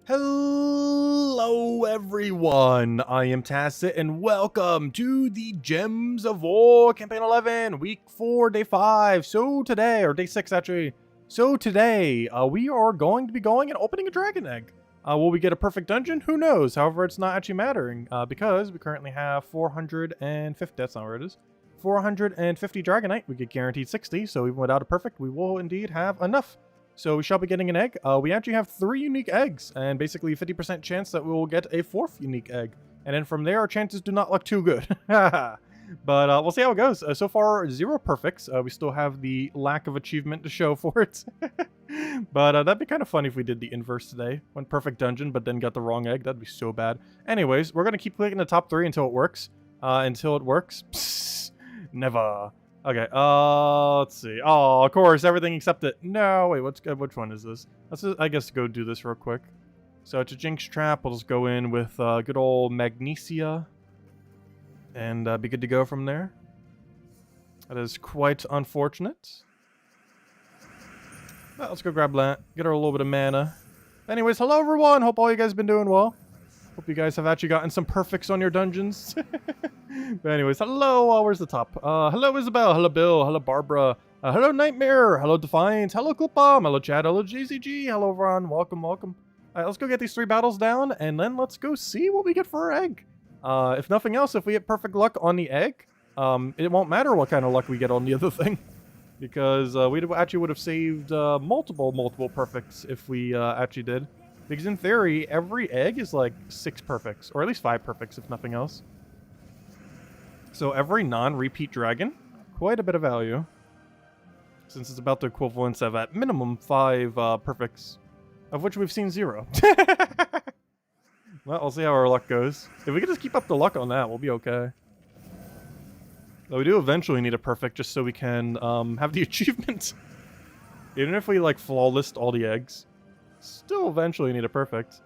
Hello everyone, I am Tacit and welcome to the Gems of War Campaign 11, Week 4, Day 5. So today, or Day 6 actually, we are going to be going and opening a dragon egg. Will we get a perfect dungeon? Who knows? However, it's not actually mattering because we currently have 450, that's not where it is, 450 Dragonite. We get guaranteed 60, so even without a perfect, we will indeed have enough. So we shall be getting an egg. We actually have 3 unique eggs, and basically 50% chance that we will get a 4th unique egg. And then from there, our chances do not look too good. But we'll see how it goes. So far, 0 perfects. We still have the lack of achievement to show for it. But that'd be kind of funny if we did the inverse today. Went perfect dungeon, but then got the wrong egg. That'd be so bad. Anyways, we're going to keep clicking the top 3 until it works. Psst, never. Okay, let's see. Oh, of course, everything except it. No, wait, which one is this? Let's just, I guess, go do this real quick. So it's a Jinx Trap. We'll just go in with good old Magnesia. And be good to go from there. That is quite unfortunate. Well, let's go grab that. Get her a little bit of mana. Anyways, hello everyone. Hope all you guys have been doing well. Hope you guys have actually gotten some perfects on your dungeons. But anyways, hello, where's the top? Hello Isabel, hello Bill, hello Barbara, hello Nightmare, hello Defiance, hello Clipbomb, hello Chad, hello JCG, hello Ron, welcome. Alright, let's go get these 3 battles down, and then let's go see what we get for our egg. If nothing else, if we get perfect luck on the egg, it won't matter what kind of luck we get on the other thing. Because we actually would have saved multiple perfects if we actually did. Because in theory, every egg is like 6 perfects, or at least 5 perfects if nothing else. So every non-repeat dragon, quite a bit of value. Since it's about the equivalence of at minimum 5 perfects, of which we've seen 0. Well, we'll see how our luck goes. If we could just keep up the luck on that, we'll be okay. Though we do eventually need a perfect just so we can have the achievement. Even if we like flawless all the eggs. Still eventually need a perfect.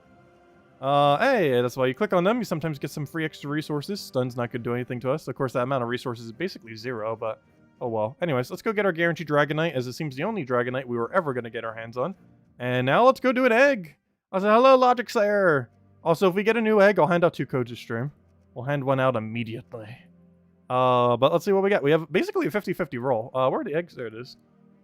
Hey, that's why you click on them. You sometimes get some free extra resources. Stun's not going to do anything to us. Of course, that amount of resources is basically 0, but oh well. Anyways, let's go get our guaranteed Dragonite, as it seems the only Dragonite we were ever going to get our hands on. And now let's go do an egg. I'll say hello, Logic Slayer. Also, if we get a new egg, I'll hand out 2 codes to stream. We'll hand one out immediately. But let's see what we get. We have basically a 50-50 roll. Where are the eggs? There it is.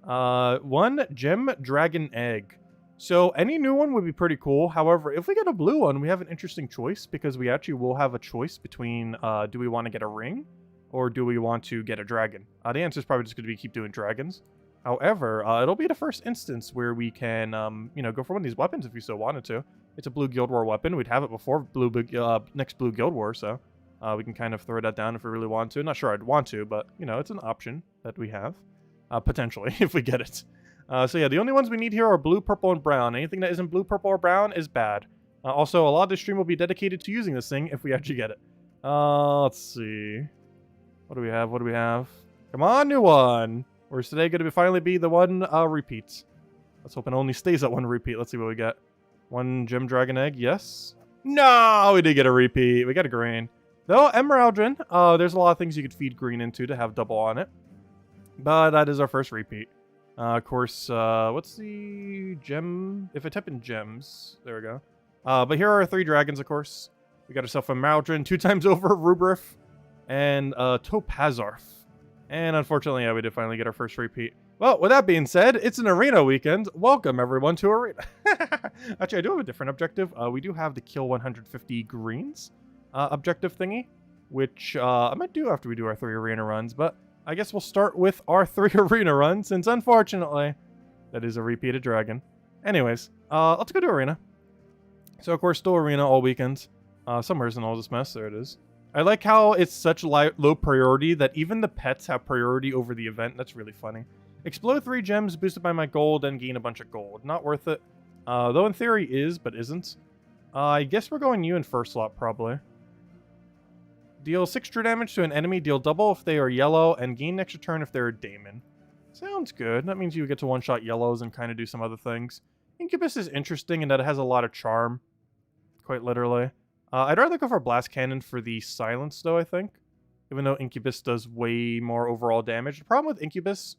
1 Gem Dragon Egg. So any new one would be pretty cool. However, if we get a blue one, we have an interesting choice because we actually will have a choice between do we want to get a ring or do we want to get a dragon? The answer is probably just going to be keep doing dragons. However, it'll be the first instance where we can, you know, go for one of these weapons if we so wanted to. It's a blue Guild War weapon. We'd have it before next blue Guild War, so we can kind of throw that down if we really want to. Not sure I'd want to, but, you know, it's an option that we have. Potentially, if we get it. So yeah, the only ones we need here are blue, purple, and brown. Anything that isn't blue, purple, or brown is bad. Also, a lot of the stream will be dedicated to using this thing if we actually get it. Let's see. What do we have? Come on, new one! Or is today going to finally be the one repeat? Let's hope it only stays at 1 repeat. Let's see what we get. 1 Gem Dragon Egg, yes. No, we did get a repeat. We got a green. Though, Emeraldrin, there's a lot of things you could feed green into to have double on it. But that is our first repeat. Of course, what's the gem? If I type in gems, there we go. But here are our 3 dragons, of course. We got ourselves a Maldrin 2 times over, Rubrif, and Topazarf. And unfortunately, yeah, we did finally get our first repeat. Well, with that being said, it's an arena weekend. Welcome, everyone, to arena. Actually, I do have a different objective. We do have the kill 150 greens objective thingy, which I might do after we do our 3 arena runs, but I guess we'll start with our 3 arena runs, since unfortunately, that is a repeated dragon. Anyways, let's go to arena. So, of course, still arena all weekends. Somewhere's in all this mess. There it is. I like how it's such low priority that even the pets have priority over the event. That's really funny. Explode 3 gems boosted by my gold and gain a bunch of gold. Not worth it. Though in theory is, but isn't. I guess we're going you in first slot, probably. Deal 6 true damage to an enemy, deal double if they are yellow, and gain extra turn if they're a daemon. Sounds good. That means you get to one-shot yellows and kind of do some other things. Incubus is interesting in that it has a lot of charm. Quite literally. I'd rather go for Blast Cannon for the silence, though, I think. Even though Incubus does way more overall damage. The problem with Incubus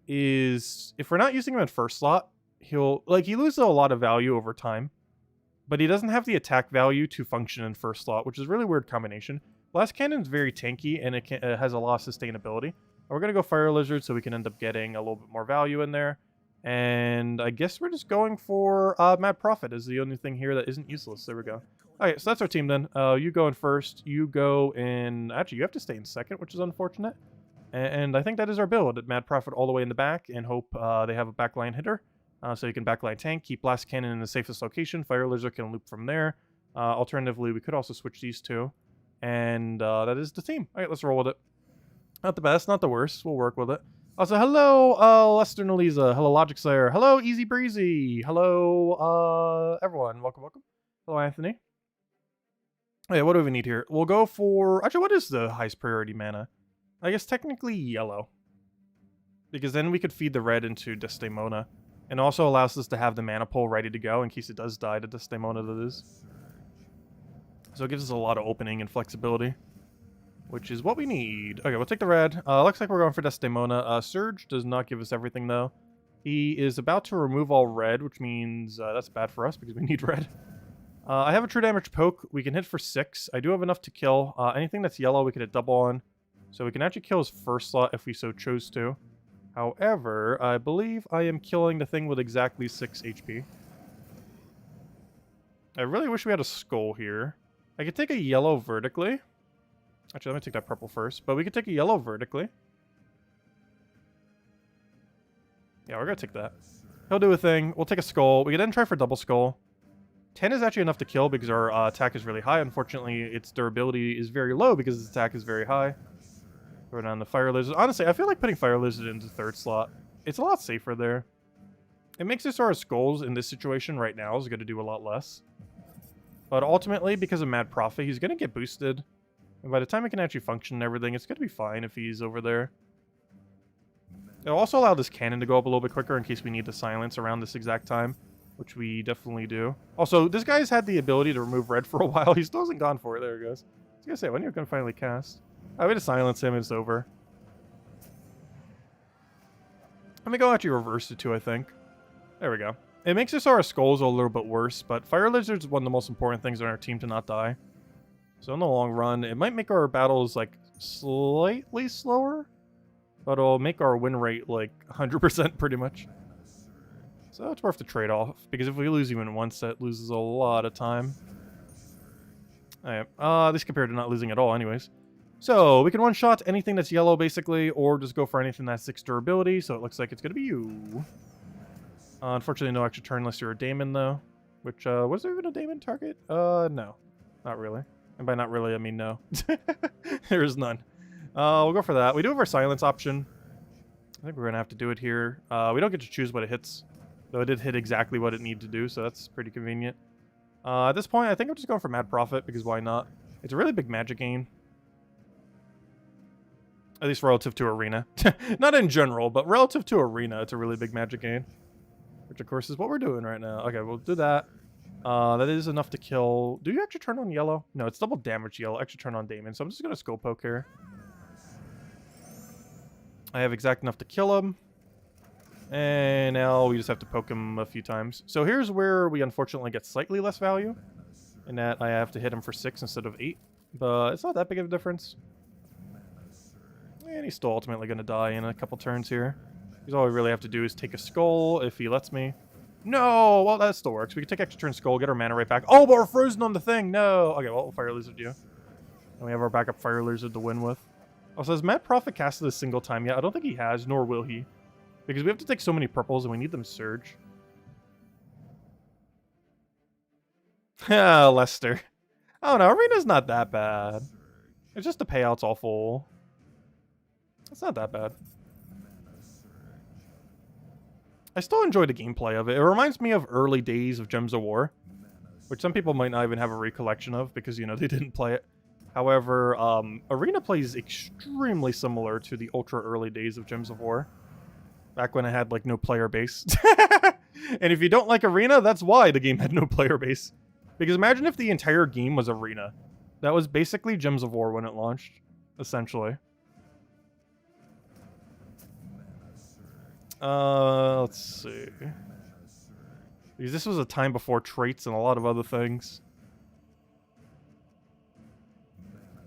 is if we're not using him in first slot, he loses a lot of value over time. but he doesn't have the attack value to function in first slot, which is a really weird combination. Blast Cannon's very tanky, and it has a lot of sustainability. We're going to go Fire Lizard so we can end up getting a little bit more value in there. And I guess we're just going for Mad Prophet is the only thing here that isn't useless. There we go. Alright, so that's our team then. You go in first. You go in... Actually, you have to stay in second, which is unfortunate. And I think that is our build. Mad Prophet all the way in the back and hope they have a backline hitter. So you can backline tank, keep Blast Cannon in the safest location. Fire Lizard can loop from there. Alternatively, we could also switch these two. And that is the team. Alright, let's roll with it. Not the best, not the worst. We'll work with it. Also, hello, Lester and Eliza. Hello, Logic Slayer. Hello, Easy Breezy. Hello, everyone. Welcome, welcome. Hello, Anthony. Okay, what do we need here? We'll go for... Actually, what is the highest priority mana? I guess technically yellow. Because then we could feed the red into Desdemona. And also allows us to have the mana pool ready to go in case it does die to Desdemona, that is. So it gives us a lot of opening and flexibility. Which is what we need. Okay, we'll take the red. Looks like we're going for Desdemona. Surge does not give us everything, though. He is about to remove all red, which means that's bad for us because we need red. I have a true damage poke. We can hit for 6. I do have enough to kill. Anything that's yellow, we can hit double on. So we can actually kill his first slot if we so chose to. However, I believe I am killing the thing with exactly 6 HP. I really wish we had a skull here. I could take a yellow vertically. Actually, let me take that purple first. But we could take a yellow vertically. Yeah, we're going to take that. He'll do a thing. We'll take a skull. We can then try for double skull. 10 is actually enough to kill because our attack is really high. Unfortunately, its durability is very low because its attack is very high. Throw down the Fire Lizard. Honestly, I feel like putting Fire Lizard into third slot. It's a lot safer there. It makes it so our skulls in this situation right now is going to do a lot less. But ultimately, because of Mad Prophet, he's going to get boosted. And by the time it can actually function and everything, it's going to be fine if he's over there. It'll also allow this cannon to go up a little bit quicker in case we need to silence around this exact time, which we definitely do. Also, this guy's had the ability to remove red for a while. He still hasn't gone for it. There he goes. I was going to say, when are you going to finally cast? I way to silence him, it's over. Let me go actually reverse it too, I think. There we go. It makes it so our skulls are a little bit worse, but Fire Lizard's one of the most important things on our team to not die. So in the long run, it might make our battles, like, slightly slower, but it'll make our win rate, like, 100% pretty much. So it's worth the trade-off, because if we lose even once, that loses a lot of time. Alright, this compared to not losing at all anyways. So, we can one-shot anything that's yellow, basically, or just go for anything that's 6 durability, so it looks like it's going to be you. Unfortunately, no extra turn unless you're a Daemon, though. Which, was there even a Daemon target? No. Not really. And by not really, I mean no. There is none. We'll go for that. We do have our silence option. I think we're going to have to do it here. We don't get to choose what it hits. Though it did hit exactly what it needed to do, so that's pretty convenient. At this point, I think I'm just going for Mad Prophet, because why not? It's a really big magic gain. At least relative to Arena. Not in general, but relative to Arena, it's a really big magic gain. Which, of course, is what we're doing right now. Okay, we'll do that. That is enough to kill... Do you actually turn on yellow? No, it's double damage yellow. Extra turn on Daemon, so I'm just going to skull poke here. I have exact enough to kill him. And now we just have to poke him a few times. So here's where we unfortunately get slightly less value. In that I have to hit him for 6 instead of 8. But it's not that big of a difference. And he's still ultimately going to die in a couple turns here. Because all we really have to do is take a skull if he lets me. No! Well, that still works. We can take extra turn skull, get our mana right back. Oh, but we're frozen on the thing! No! Okay, well, we'll Fire Lizard you. And we have our backup Fire Lizard to win with. Also, has Mad Prophet casted a single time yet? I don't think he has, nor will he. Because we have to take so many purples and we need them surge. Ah, Lester. I don't know, Arena's not that bad. It's just the payout's awful. It's not that bad. I still enjoy the gameplay of it. It reminds me of early days of Gems of War, which some people might not even have a recollection of because, you know, they didn't play it. However, Arena plays extremely similar to the ultra early days of Gems of War. Back when it had, like, no player base. And if you don't like Arena, that's why the game had no player base. Because imagine if the entire game was Arena. That was basically Gems of War when it launched, essentially. Let's see. Because this was a time before traits and a lot of other things.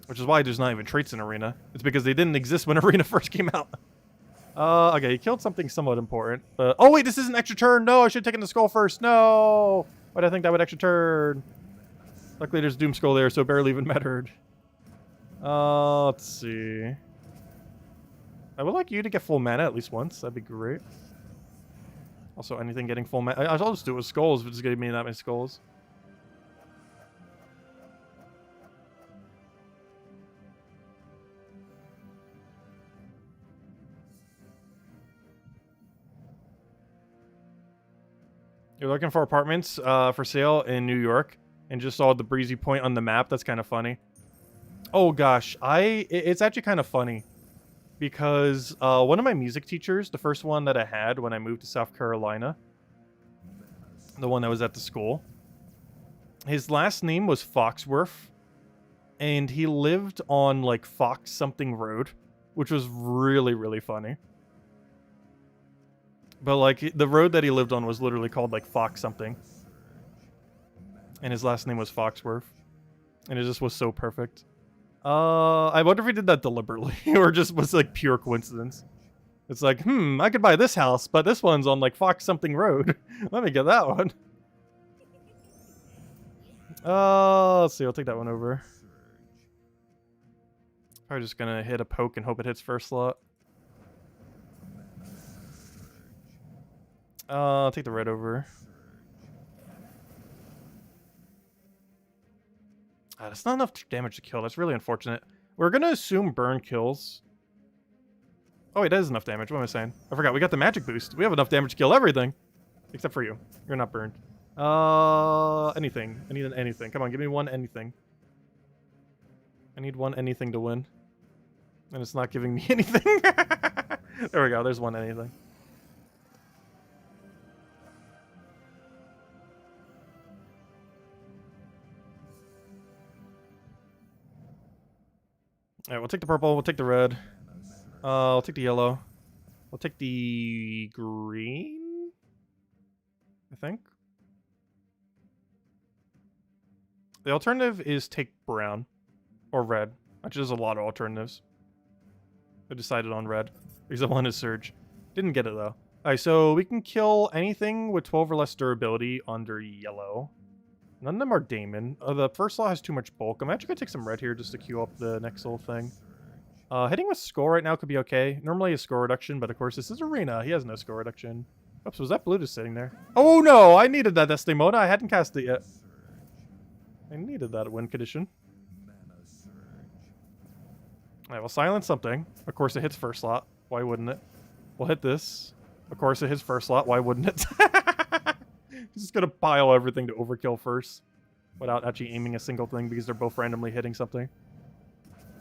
Which is why there's not even traits in Arena. It's because they didn't exist when Arena first came out. Okay, he killed something somewhat important. Oh wait, this is an extra turn. No, I should have taken the skull first. No! Why did I think that would extra turn? Luckily there's Doom Skull there, so it barely even mattered. Let's see. I would like you to get full mana at least once. That'd be great. Also, anything getting full mana. I'll just do it with skulls if it's giving me that many skulls. You're looking for apartments for sale in New York and just saw the breezy point on the map. That's kind of funny. Oh gosh, it's actually kind of funny because one of my music teachers, the first one that I had when I moved to South Carolina, the one that was at the school, his last name was Foxworth, and he lived on like Fox something road, which was really, really funny. But, like, the road that he lived on was literally called, like, Fox something. And his last name was Foxworth. And it just was so perfect. I wonder if he did that deliberately. Or just was, like, pure coincidence. It's like, I could buy this house, but this one's on, like, Fox something road. Let me get that one. Let's see. I'll take that one over. Probably just gonna hit a poke and hope it hits first slot. I'll take the red over. That's not enough damage to kill. That's really unfortunate. We're going to assume burn kills. Oh, wait, that is enough damage. What am I saying? I forgot. We got the magic boost. We have enough damage to kill everything. Except for you. You're not burned. Anything. I need an anything. Come on, give me one anything. I need one anything to win. And it's not giving me anything. There we go. There's one anything. Alright, we'll take the purple, we'll take the red. I'll take the yellow. We'll take the green, I think. The alternative is take brown or red. Actually, there's a lot of alternatives. I decided on red because I wanted Surge. Didn't get it though. Alright, so we can kill anything with 12 or less durability under yellow. None of them are Damon. The first slot has too much bulk. I'm actually going to take some red here just to queue up the next little thing. Hitting with skull right now could be okay. Normally a score reduction, but of course this is Arena. He has no score reduction. Oops, was that blue just sitting there? Oh no! I needed that Destimona. I hadn't cast it yet. I needed that win condition. Alright, we'll silence something. Of course it hits first slot. Why wouldn't it? We'll hit this. Of course it hits first slot. Why wouldn't it? He's just gonna pile everything to overkill first without actually aiming a single thing because they're both randomly hitting something.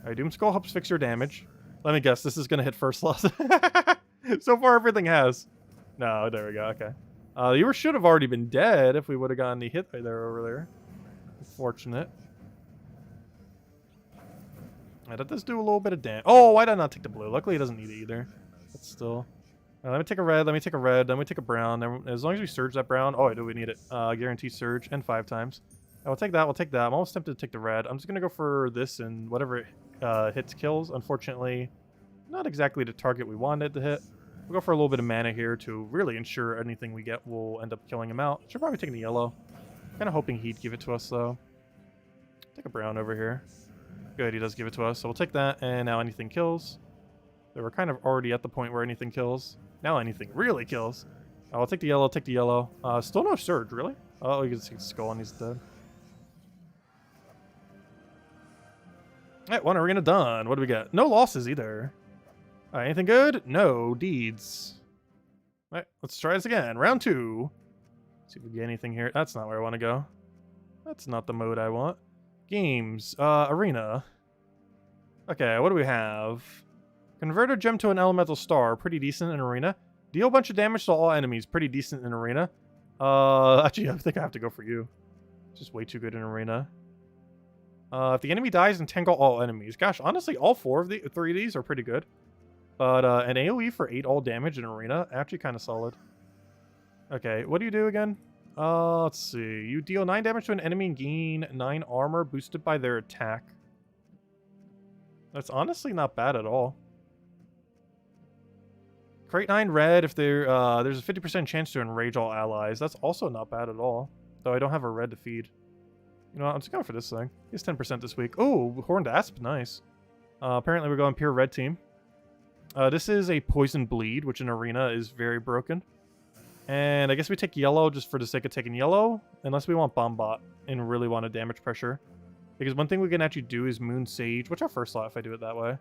Alright, Doom Skull helps fix your damage. Let me guess, this is gonna hit first slot. So far everything has. No, there we go, okay. You should have already been dead if we would have gotten the hit right there over there. Unfortunate. Alright, that does do a little bit of damage. Oh, why did I not take the blue? Luckily it doesn't need it either. But still. Let me take a red, let me take a red, then we take a brown. Then as long as we surge that brown. Oh, do we need it? Guaranteed surge, and 5 times. I'll take that, we'll take that. I'm almost tempted to take the red. I'm just going to go for this and whatever it hits kills. Unfortunately, not exactly the target we wanted to hit. We'll go for a little bit of mana here to really ensure anything we get will end up killing him out. Should probably take the yellow. Kind of hoping he'd give it to us, though. Take a brown over here. Good, he does give it to us. So we'll take that, and now anything kills. They were kind of already at the point where anything kills. Now anything really kills. I'll take the yellow, take the yellow. Still no surge, really? Oh, you can see the skull and he's dead. Alright, one arena done. What do we got? No losses either. Alright, anything good? No. Deeds. Alright, let's try this again. Round 2. See if we get anything here. That's not where I want to go. That's not the mode I want. Games. Arena. Okay, what do we have? Convert a gem to an elemental star. Pretty decent in arena. Deal a bunch of damage to all enemies. Pretty decent in arena. Actually, I think I have to go for you. Just way too good in arena. If the enemy dies, entangle all enemies. Gosh, honestly, all 3 of these are pretty good. But an AoE for 8 all damage in arena, actually kind of solid. Okay, what do you do again? Let's see. You deal 9 damage to an enemy and gain 9 armor boosted by their attack. That's honestly not bad at all. Create 9 red if there's a 50% chance to enrage all allies. That's also not bad at all. Though I don't have a red to feed. You know what? I'm just going for this thing. He's 10% this week. Oh, Horned Asp. Nice. Apparently we're going pure red team. This is a Poison Bleed, which in Arena is very broken. And I guess we take yellow just for the sake of taking yellow. Unless we want Bomb Bot and really want a damage pressure. Because one thing we can actually do is Moon Sage. What's our first slot if I do it that way?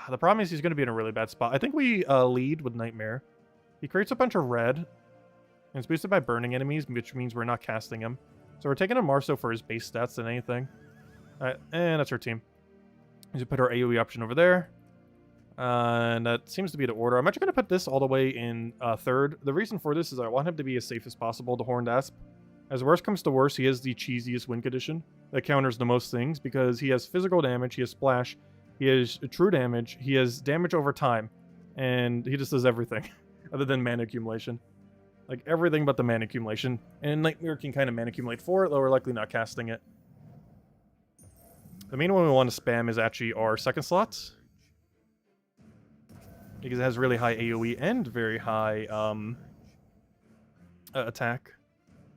The problem is he's going to be in a really bad spot. I think we lead with Nightmare. He creates a bunch of red. And it's boosted by burning enemies, which means we're not casting him. So we're taking him more so for his base stats than anything. Alright, and that's our team. We put our AoE option over there. And that seems to be the order. I'm actually going to put this all the way in third. The reason for this is I want him to be as safe as possible, the Horned Asp. As worst comes to worst, he is the cheesiest win condition that counters the most things because he has physical damage, he has splash, he has true damage, he has damage over time, and he just does everything other than mana accumulation. Like everything but the mana accumulation. And Nightmare can kind of mana accumulate for it, though we're likely not casting it. The main one we want to spam is actually our second slot. Because it has really high AoE and very high attack.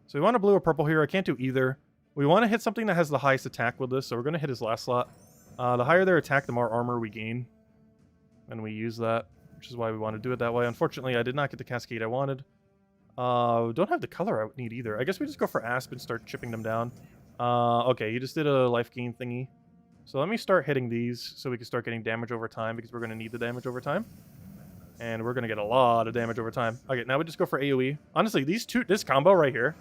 So we want a blue or purple here. I can't do either. We want to hit something that has the highest attack with this, so we're going to hit his last slot. The higher their attack, the more armor we gain. And we use that, which is why we want to do it that way. Unfortunately, I did not get the cascade I wanted. Don't have the color I need either. I guess we just go for Asp and start chipping them down. Okay, he just did a life gain thingy. So let me start hitting these so we can start getting damage over time because we're going to need the damage over time. And we're going to get a lot of damage over time. Okay, now we just go for AoE. Honestly, this combo right here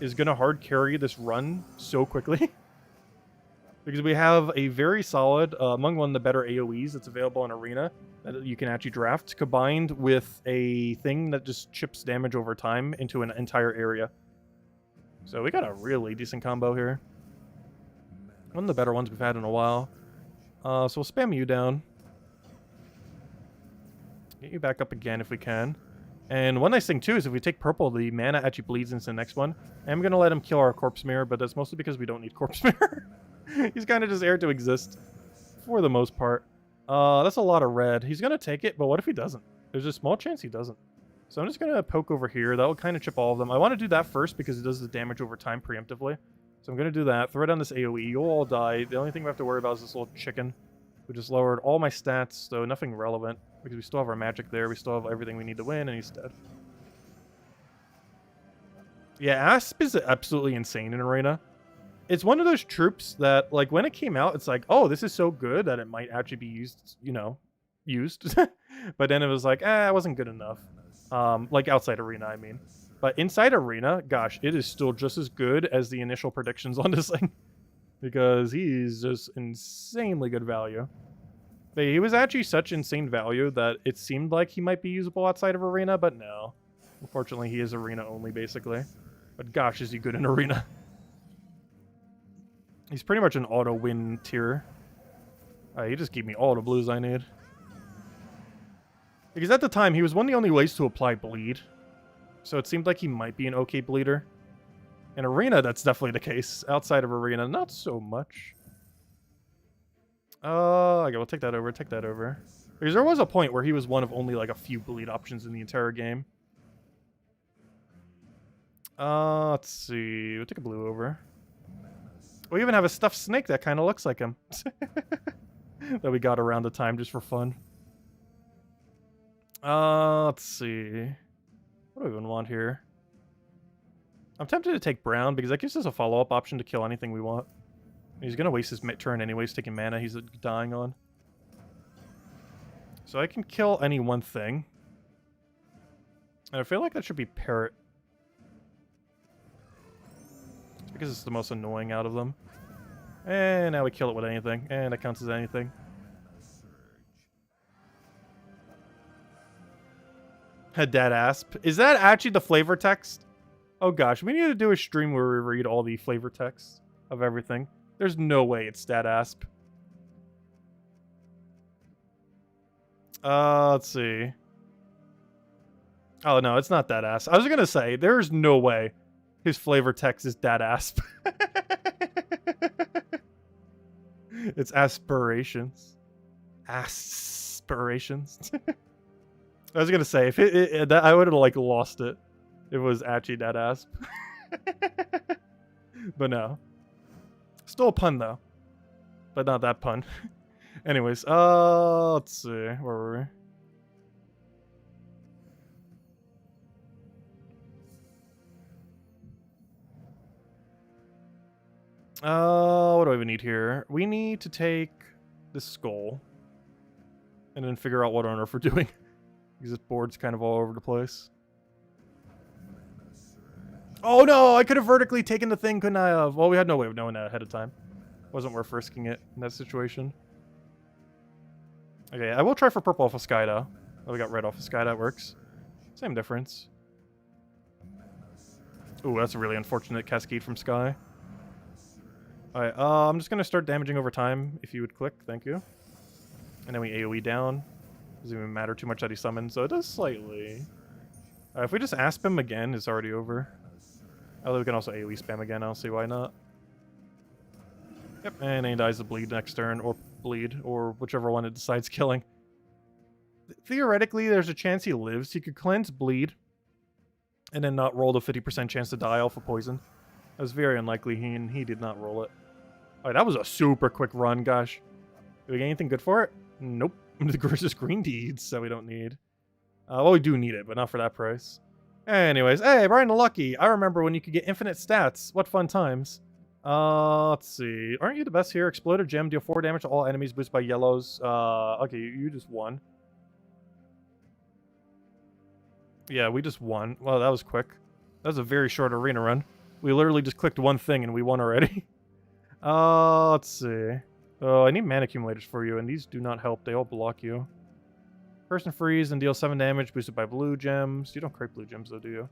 is going to hard carry this run so quickly. Because we have a very solid, among one of the better AoEs that's available in Arena that you can actually draft, combined with a thing that just chips damage over time into an entire area. So we got a really decent combo here. One of the better ones we've had in a while. So we'll spam you down. Get you back up again if we can. And one nice thing too is if we take purple, the mana actually bleeds into the next one. I'm going to let him kill our Corpse Mirror, but that's mostly because we don't need Corpse Mirror. He's kind of just there to exist for the most part. That's a lot of red. He's going to take it, but what if he doesn't? There's a small chance he doesn't. So I'm just going to poke over here. That will kind of chip all of them. I want to do that first because it does the damage over time preemptively. So I'm going to do that. Throw down this AoE. You'll all die. The only thing we have to worry about is this little chicken, who just lowered all my stats, though nothing relevant. Because we still have our magic there. We still have everything we need to win, and he's dead. Yeah, Asp is absolutely insane in Arena. It's one of those troops that, like, when it came out, it's like, oh, this is so good that it might actually be used, you know, used. But then it was like, it wasn't good enough. Like, outside Arena, I mean. But inside Arena, gosh, it is still just as good as the initial predictions on this thing. Because he's just insanely good value. But he was actually such insane value that it seemed like he might be usable outside of Arena, but no. Unfortunately, he is Arena only, basically. But gosh, is he good in Arena. He's pretty much an auto-win tier. He just gave me all the blues I need. Because at the time, he was one of the only ways to apply bleed. So it seemed like he might be an okay bleeder. In Arena, that's definitely the case. Outside of Arena, not so much. Okay, we'll take that over, take that over. Because there was a point where he was one of only like a few bleed options in the entire game. Let's see. We'll take a blue over. We even have a stuffed snake that kind of looks like him. That we got around the time just for fun. Let's see. What do we even want here? I'm tempted to take brown because that gives us a follow-up option to kill anything we want. He's going to waste his turn anyways, taking mana he's dying on. So I can kill any one thing. And I feel like that should be Parrot. It's because it's the most annoying out of them. And now we kill it with anything. And that counts as anything. A dead asp. Is that actually the flavor text? Oh gosh, we need to do a stream where we read all the flavor texts of everything. There's no way it's dead asp. Let's see. Oh, no, it's not that ass. I was going to say, there's no way his flavor text is that asp. It's aspirations. Aspirations. I was going to say, if I would have, like, lost it. It was actually that asp. But no. Still a pun, though. But not that pun. Anyways, let's see. Where were we? What do we need here? We need to take this skull and then figure out what on earth we're doing. Because this board's kind of all over the place. Oh no, I could have vertically taken the thing, couldn't I have? Well, we had no way of knowing that ahead of time. Wasn't worth risking it in that situation. Okay, I will try for purple off of Sky, though. Oh, we got red off of Sky, that works. Same difference. Ooh, that's a really unfortunate cascade from Sky. Alright, I'm just gonna start damaging over time, if you would click, thank you. And then we AoE down. Doesn't even matter too much that he summons, so it does slightly. If we just asp him again, it's already over. Although we can also AoE spam again, I don't see why not. Yep, and then he dies to bleed next turn, or bleed, or whichever one it decides killing. Theoretically, there's a chance he lives. He could cleanse, bleed, and then not roll the 50% chance to die off of poison. That was very unlikely, he did not roll it. Alright, that was a super quick run, gosh. Did we get anything good for it? Nope. The Gris's green deeds, so we don't need. Well, we do need it, but not for that price. Anyways, hey, Brian the Lucky. I remember when you could get infinite stats. What fun times. Let's see. Aren't you the best here? Exploded gem, deal 4 damage to all enemies, boost by yellows. Okay, you just won. Yeah, we just won. Well, that was quick. That was a very short arena run. We literally just clicked one thing and we won already. Let's see. Oh, I need mana accumulators for you, and these do not help. They all block you. Person freeze and deal 7 damage, boosted by blue gems. You don't create blue gems, though, do you?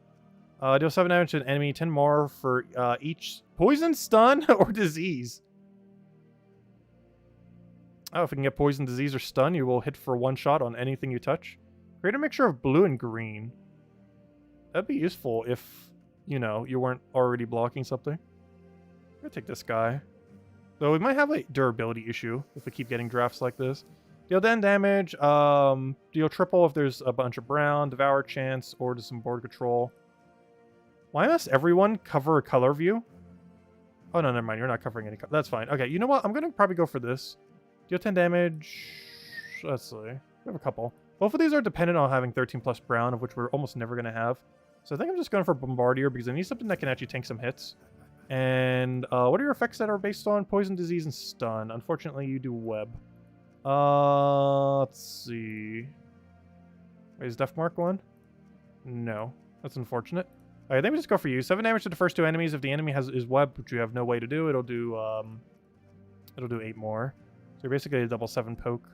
Deal 7 damage to an enemy, 10 more for each poison, stun, or disease. Oh, if we can get poison, disease, or stun, you will hit for 1 shot on anything you touch. Create a mixture of blue and green. That'd be useful if, you know, you weren't already blocking something. I'm gonna take this guy. Though we might have a durability issue if we keep getting drafts like this. Deal 10 damage, deal triple if there's a bunch of brown, devour chance, or does some board control. Why must everyone cover a color view? Oh, no, never mind. You're not covering any color. That's fine. Okay, you know what? I'm going to probably go for this. Deal 10 damage. Let's see. We have a couple. Both of these are dependent on having 13 plus brown, of which we're almost never going to have. So I think I'm just going for Bombardier because I need something that can actually tank some hits. And what are your effects that are based on poison, disease, and stun? Unfortunately, you do web. Let's see. Wait, is Death Mark one? No. That's unfortunate. Alright, I think we just go for you. 7 damage to the first 2 enemies. If the enemy is web, which you have no way to do, it'll do 8 more. So you're basically a double 7 poke.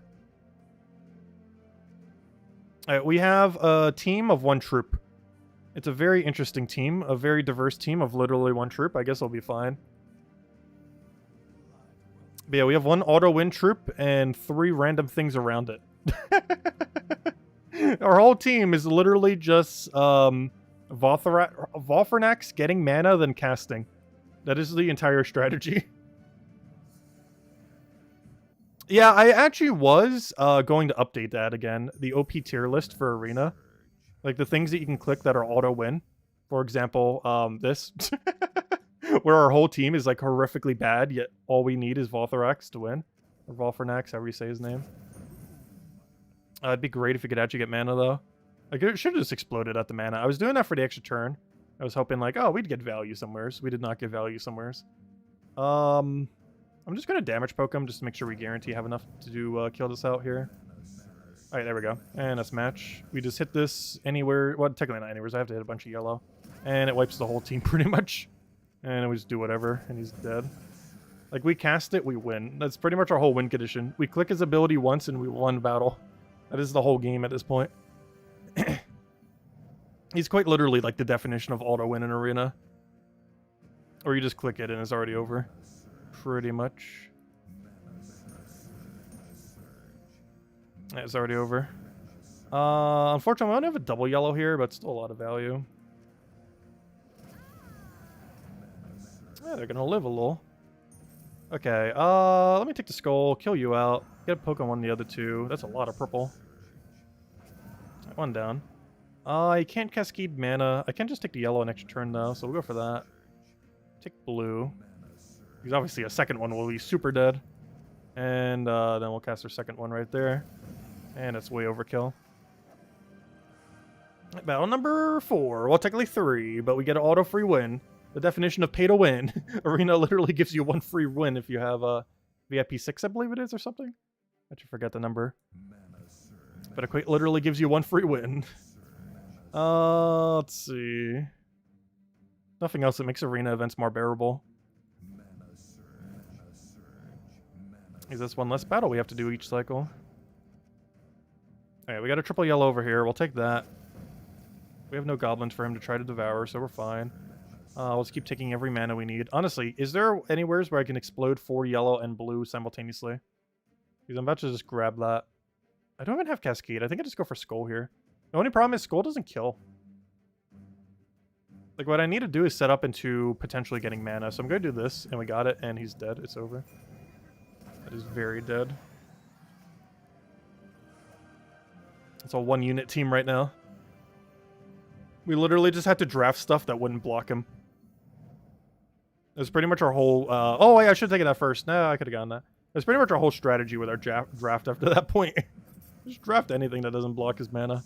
Alright, we have a team of 1 troop. It's a very interesting team, a very diverse team of literally 1 troop. I guess it'll be fine. But yeah, we have 1 auto-win troop and 3 random things around it. Our whole team is literally just Volfernax getting mana, then casting. That is the entire strategy. Yeah, I actually was going to update that again. The OP tier list for Arena. Like the things that you can click that are auto-win. For example, this. Where our whole team is like horrifically bad, yet all we need is Voltherax to win. Or Volfernax, however you say his name. It'd be great if we could actually get mana, though. Like, it should have just exploded at the mana. I was doing that for the extra turn. I was hoping, like, oh, we'd get value somewheres. We did not get value somewheres. I'm just going to damage poke him just to make sure we guarantee have enough to do kill this out here. Alright, there we go. And that's match. We just hit this anywhere. Well, technically not anywhere. I have to hit a bunch of yellow. And it wipes the whole team pretty much. And we just do whatever, and he's dead. Like, we cast it, we win. That's pretty much our whole win condition. We click his ability once, and we won battle. That is the whole game at this point. He's quite literally like the definition of auto-win in Arena. Or you just click it, and it's already over. Pretty much. Yeah, it's already over. Unfortunately, I only have a double yellow here, but still a lot of value. Yeah, they're gonna live a little. Okay, let me take the skull, kill you out, get a poke on one of the other two. That's a lot of purple. One down. I can't cascade mana. I can just take the yellow next turn though, so we'll go for that. Take blue. Because obviously a second one will be super dead. And then we'll cast our second one right there. And it's way overkill. Battle number 4. Well, technically 3, but we get an auto free win. The definition of pay to win. Arena literally gives you 1 free win if you have VIP 6, I believe it is, or something. I actually forget the number. But it literally gives you 1 free win. Let's see. Nothing else that makes arena events more bearable. Is this one less battle we have to do each cycle? Alright, we got a triple yellow over here. We'll take that. We have no goblins for him to try to devour, so we're fine. Let's keep taking every mana we need. Honestly, is there anywheres where I can explode 4 yellow and blue simultaneously? Because I'm about to just grab that. I don't even have Cascade. I think I just go for Skull here. The only problem is Skull doesn't kill. Like, what I need to do is set up into potentially getting mana. So I'm going to do this, and we got it, and he's dead. It's over. That is very dead. It's a 1-unit team right now. We literally just had to draft stuff that wouldn't block him. It was pretty much our whole... oh, wait, I should have taken that first. No, I could have gotten that. It was pretty much our whole strategy with our draft after that point. Just draft anything that doesn't block his mana.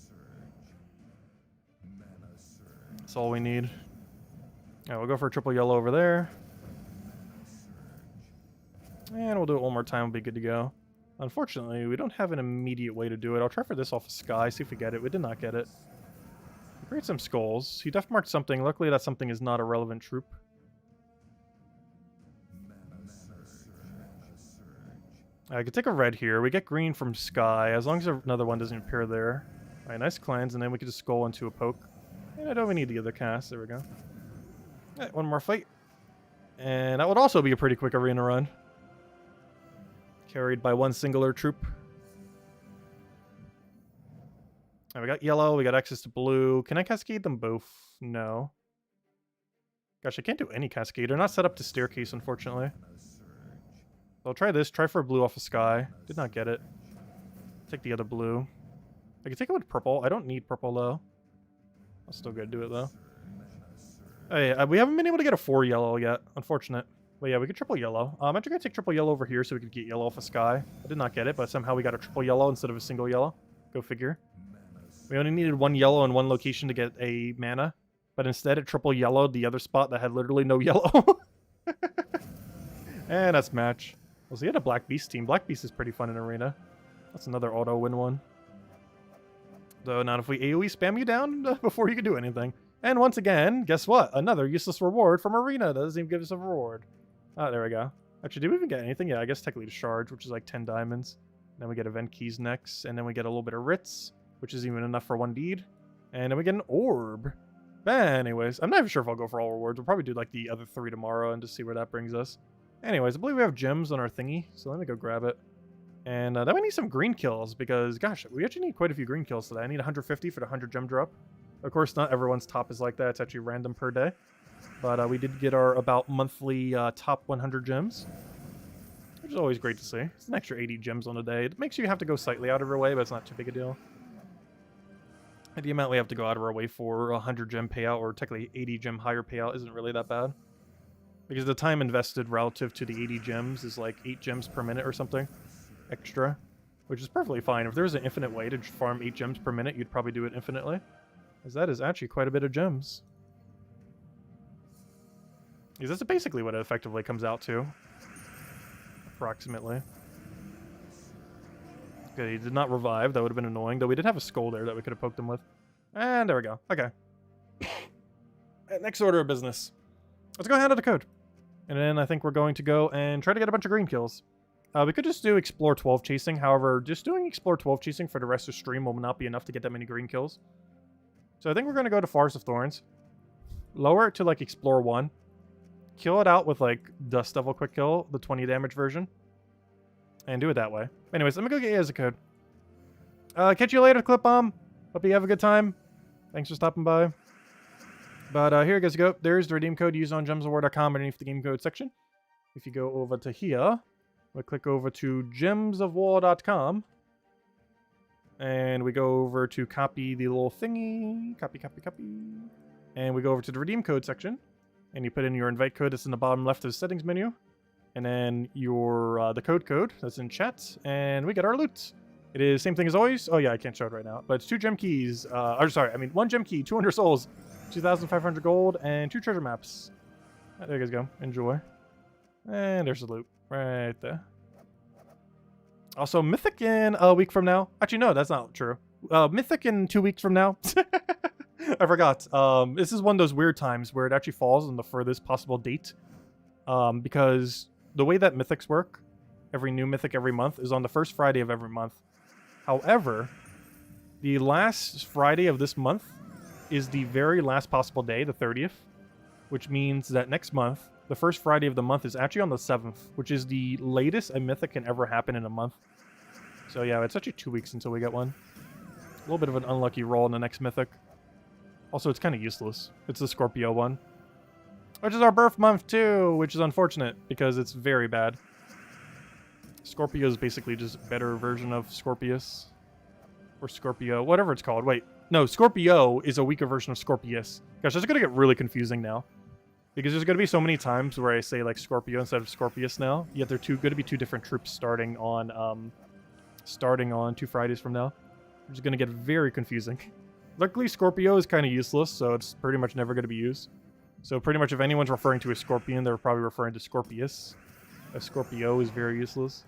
That's all we need. Alright, we'll go for a triple yellow over there. And we'll do it one more time, we'll be good to go. Unfortunately, we don't have an immediate way to do it. I'll try for this off of Sky, see if we get it. We did not get it. We create some skulls. He def marked something. Luckily, that something is not a relevant troop. I could take a red here. We get green from Sky, as long as another one doesn't appear there. Alright, nice cleanse, and then we could just skull into a poke. And I don't even need the other cast. There we go. Alright, one more fight. And that would also be a pretty quick arena run. Carried by one singular troop. Alright, we got yellow, we got access to blue. Can I cascade them both? No. Gosh, I can't do any cascade. They're not set up to staircase, unfortunately. So I'll try this. Try for a blue off of Sky. Did not get it. Take the other blue. I can take it with purple. I don't need purple, though. I'll still go do it, though. Hey, we haven't been able to get a 4 yellow yet. Unfortunate. But yeah, we get triple yellow. I'm actually going to take triple yellow over here so we could get yellow off of Sky. I did not get it, but somehow we got a triple yellow instead of a single yellow. Go figure. We only needed 1 yellow in 1 location to get a mana. But instead it triple yellowed the other spot that had literally no yellow. And that's match. Well, so he had a Black Beast team. Black Beast is pretty fun in Arena. That's another auto win one. Though not if we AoE spam you down before you can do anything. And once again, guess what? Another useless reward from Arena. That doesn't even give us a reward. Oh, there we go. Actually, did we even get anything? Yeah, I guess technically the Shards, which is like 10 diamonds. Then we get event keys next. And then we get a little bit of Writs, which is even enough for 1 deed. And then we get an Orb. But anyways, I'm not even sure if I'll go for all rewards. We'll probably do like the other 3 tomorrow and just see where that brings us. Anyways, I believe we have gems on our thingy, so let me go grab it. And then we need some green kills, because, gosh, we actually need quite a few green kills today. I need 150 for the 100 gem drop. Of course, not everyone's top is like that. It's actually random per day. But we did get our about monthly top 100 gems, which is always great to see. It's an extra 80 gems on a day. It makes you have to go slightly out of your way, but it's not too big a deal. And the amount we have to go out of our way for a 100 gem payout, or technically 80 gem higher payout, isn't really that bad. Because the time invested relative to the 80 gems is like 8 gems per minute or something extra, which is perfectly fine. If there was an infinite way to farm 8 gems per minute, you'd probably do it infinitely, because that is actually quite a bit of gems. Because that's basically what it effectively comes out to, approximately. Okay, he did not revive. That would have been annoying, though we did have a skull there that we could have poked him with. And there we go. Okay. Next order of business. Let's go handle the code. And then I think we're going to go and try to get a bunch of green kills. We could just do Explore 12 chasing. However, just doing Explore 12 chasing for the rest of the stream will not be enough to get that many green kills. So I think we're going to go to Forest of Thorns. Lower it to like Explore 1. Kill it out with like Dust Devil Quick Kill, the 20 damage version. And do it that way. Anyways, let me go get you as a code. Catch you later, Clip Bomb. Hope you have a good time. Thanks for stopping by. But here you guys go. There's the redeem code used on gemsofwar.com underneath the game code section. If you go over to here, we click over to gemsofwar.com. And we go over to copy the little thingy. Copy. And we go over to the redeem code section. And you put in your invite code that's in the bottom left of the settings menu. And then your the code that's in chat. And we get our loot. It is same thing as always. Oh yeah, I can't show it right now. But it's 2 gem keys. One gem key, 200 souls, 2,500 gold, and 2 treasure maps. There you guys go. Enjoy. And there's the loot right there. Also, Mythic in a week from now. Actually, no, that's not true. Mythic in 2 weeks from now. I forgot. This is one of those weird times where it actually falls on the furthest possible date. Because the way that Mythics work, every new Mythic every month is on the first Friday of every month. However, the last Friday of this month is the very last possible day, the 30th, which means that next month, the first Friday of the month is actually on the 7th, which is the latest a Mythic can ever happen in a month. So yeah, it's actually 2 weeks until we get one. A little bit of an unlucky roll in the next Mythic. Also, it's kind of useless. It's the Scorpio one. Which is our birth month too, which is unfortunate because it's very bad. Scorpio is basically just a better version of Scorpius. Or Scorpio, whatever it's called. Wait, no, Scorpio is a weaker version of Scorpius. Gosh, that's going to get really confusing now. Because there's going to be so many times where I say like Scorpio instead of Scorpius now. Yet they're going to be 2 different troops starting on 2 Fridays from now. Which is going to get very confusing. Luckily, Scorpio is kind of useless, so it's pretty much never going to be used. So pretty much if anyone's referring to a Scorpion, they're probably referring to Scorpius. A Scorpio is very useless.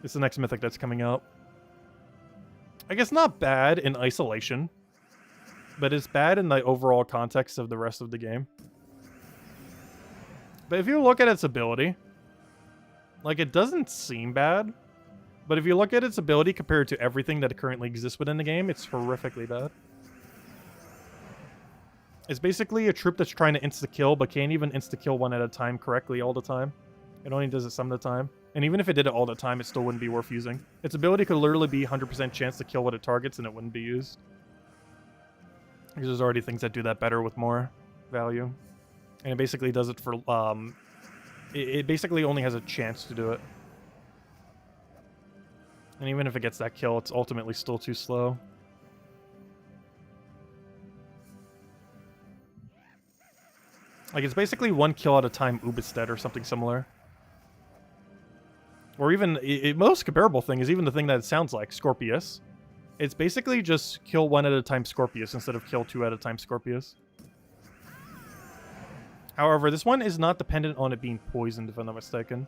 It's the next Mythic that's coming out. I guess not bad in isolation, but it's bad in the overall context of the rest of the game. But if you look at its ability, like it doesn't seem bad, but if you look at its ability compared to everything that currently exists within the game, it's horrifically bad. It's basically a troop that's trying to insta-kill, but can't even insta-kill one at a time correctly all the time. It only does it some of the time. And even if it did it all the time, it still wouldn't be worth using. Its ability could literally be 100% chance to kill what it targets, and it wouldn't be used. Because there's already things that do that better with more value. And it basically does it for... It basically only has a chance to do it. And even if it gets that kill, it's ultimately still too slow. Like, it's basically 1 kill at a time Ubisted or something similar. Or even, most comparable thing is even the thing that it sounds like, Scorpius. It's basically just kill 1 at a time Scorpius instead of kill 2 at a time Scorpius. However, this one is not dependent on it being poisoned, if I'm not mistaken.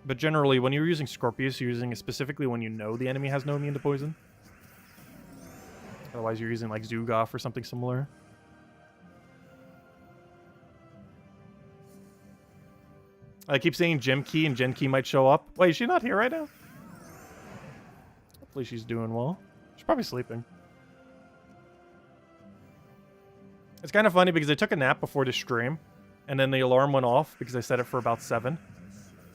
But generally, when you're using Scorpius, you're using it specifically when you know the enemy has no immune to poison. Otherwise, you're using like Zugoff or something similar. I keep saying Gem Key and Gen Key might show up. Wait, is she not here right now? Hopefully she's doing well. She's probably sleeping. It's kind of funny because I took a nap before the stream, and then the alarm went off because I set it for about 7.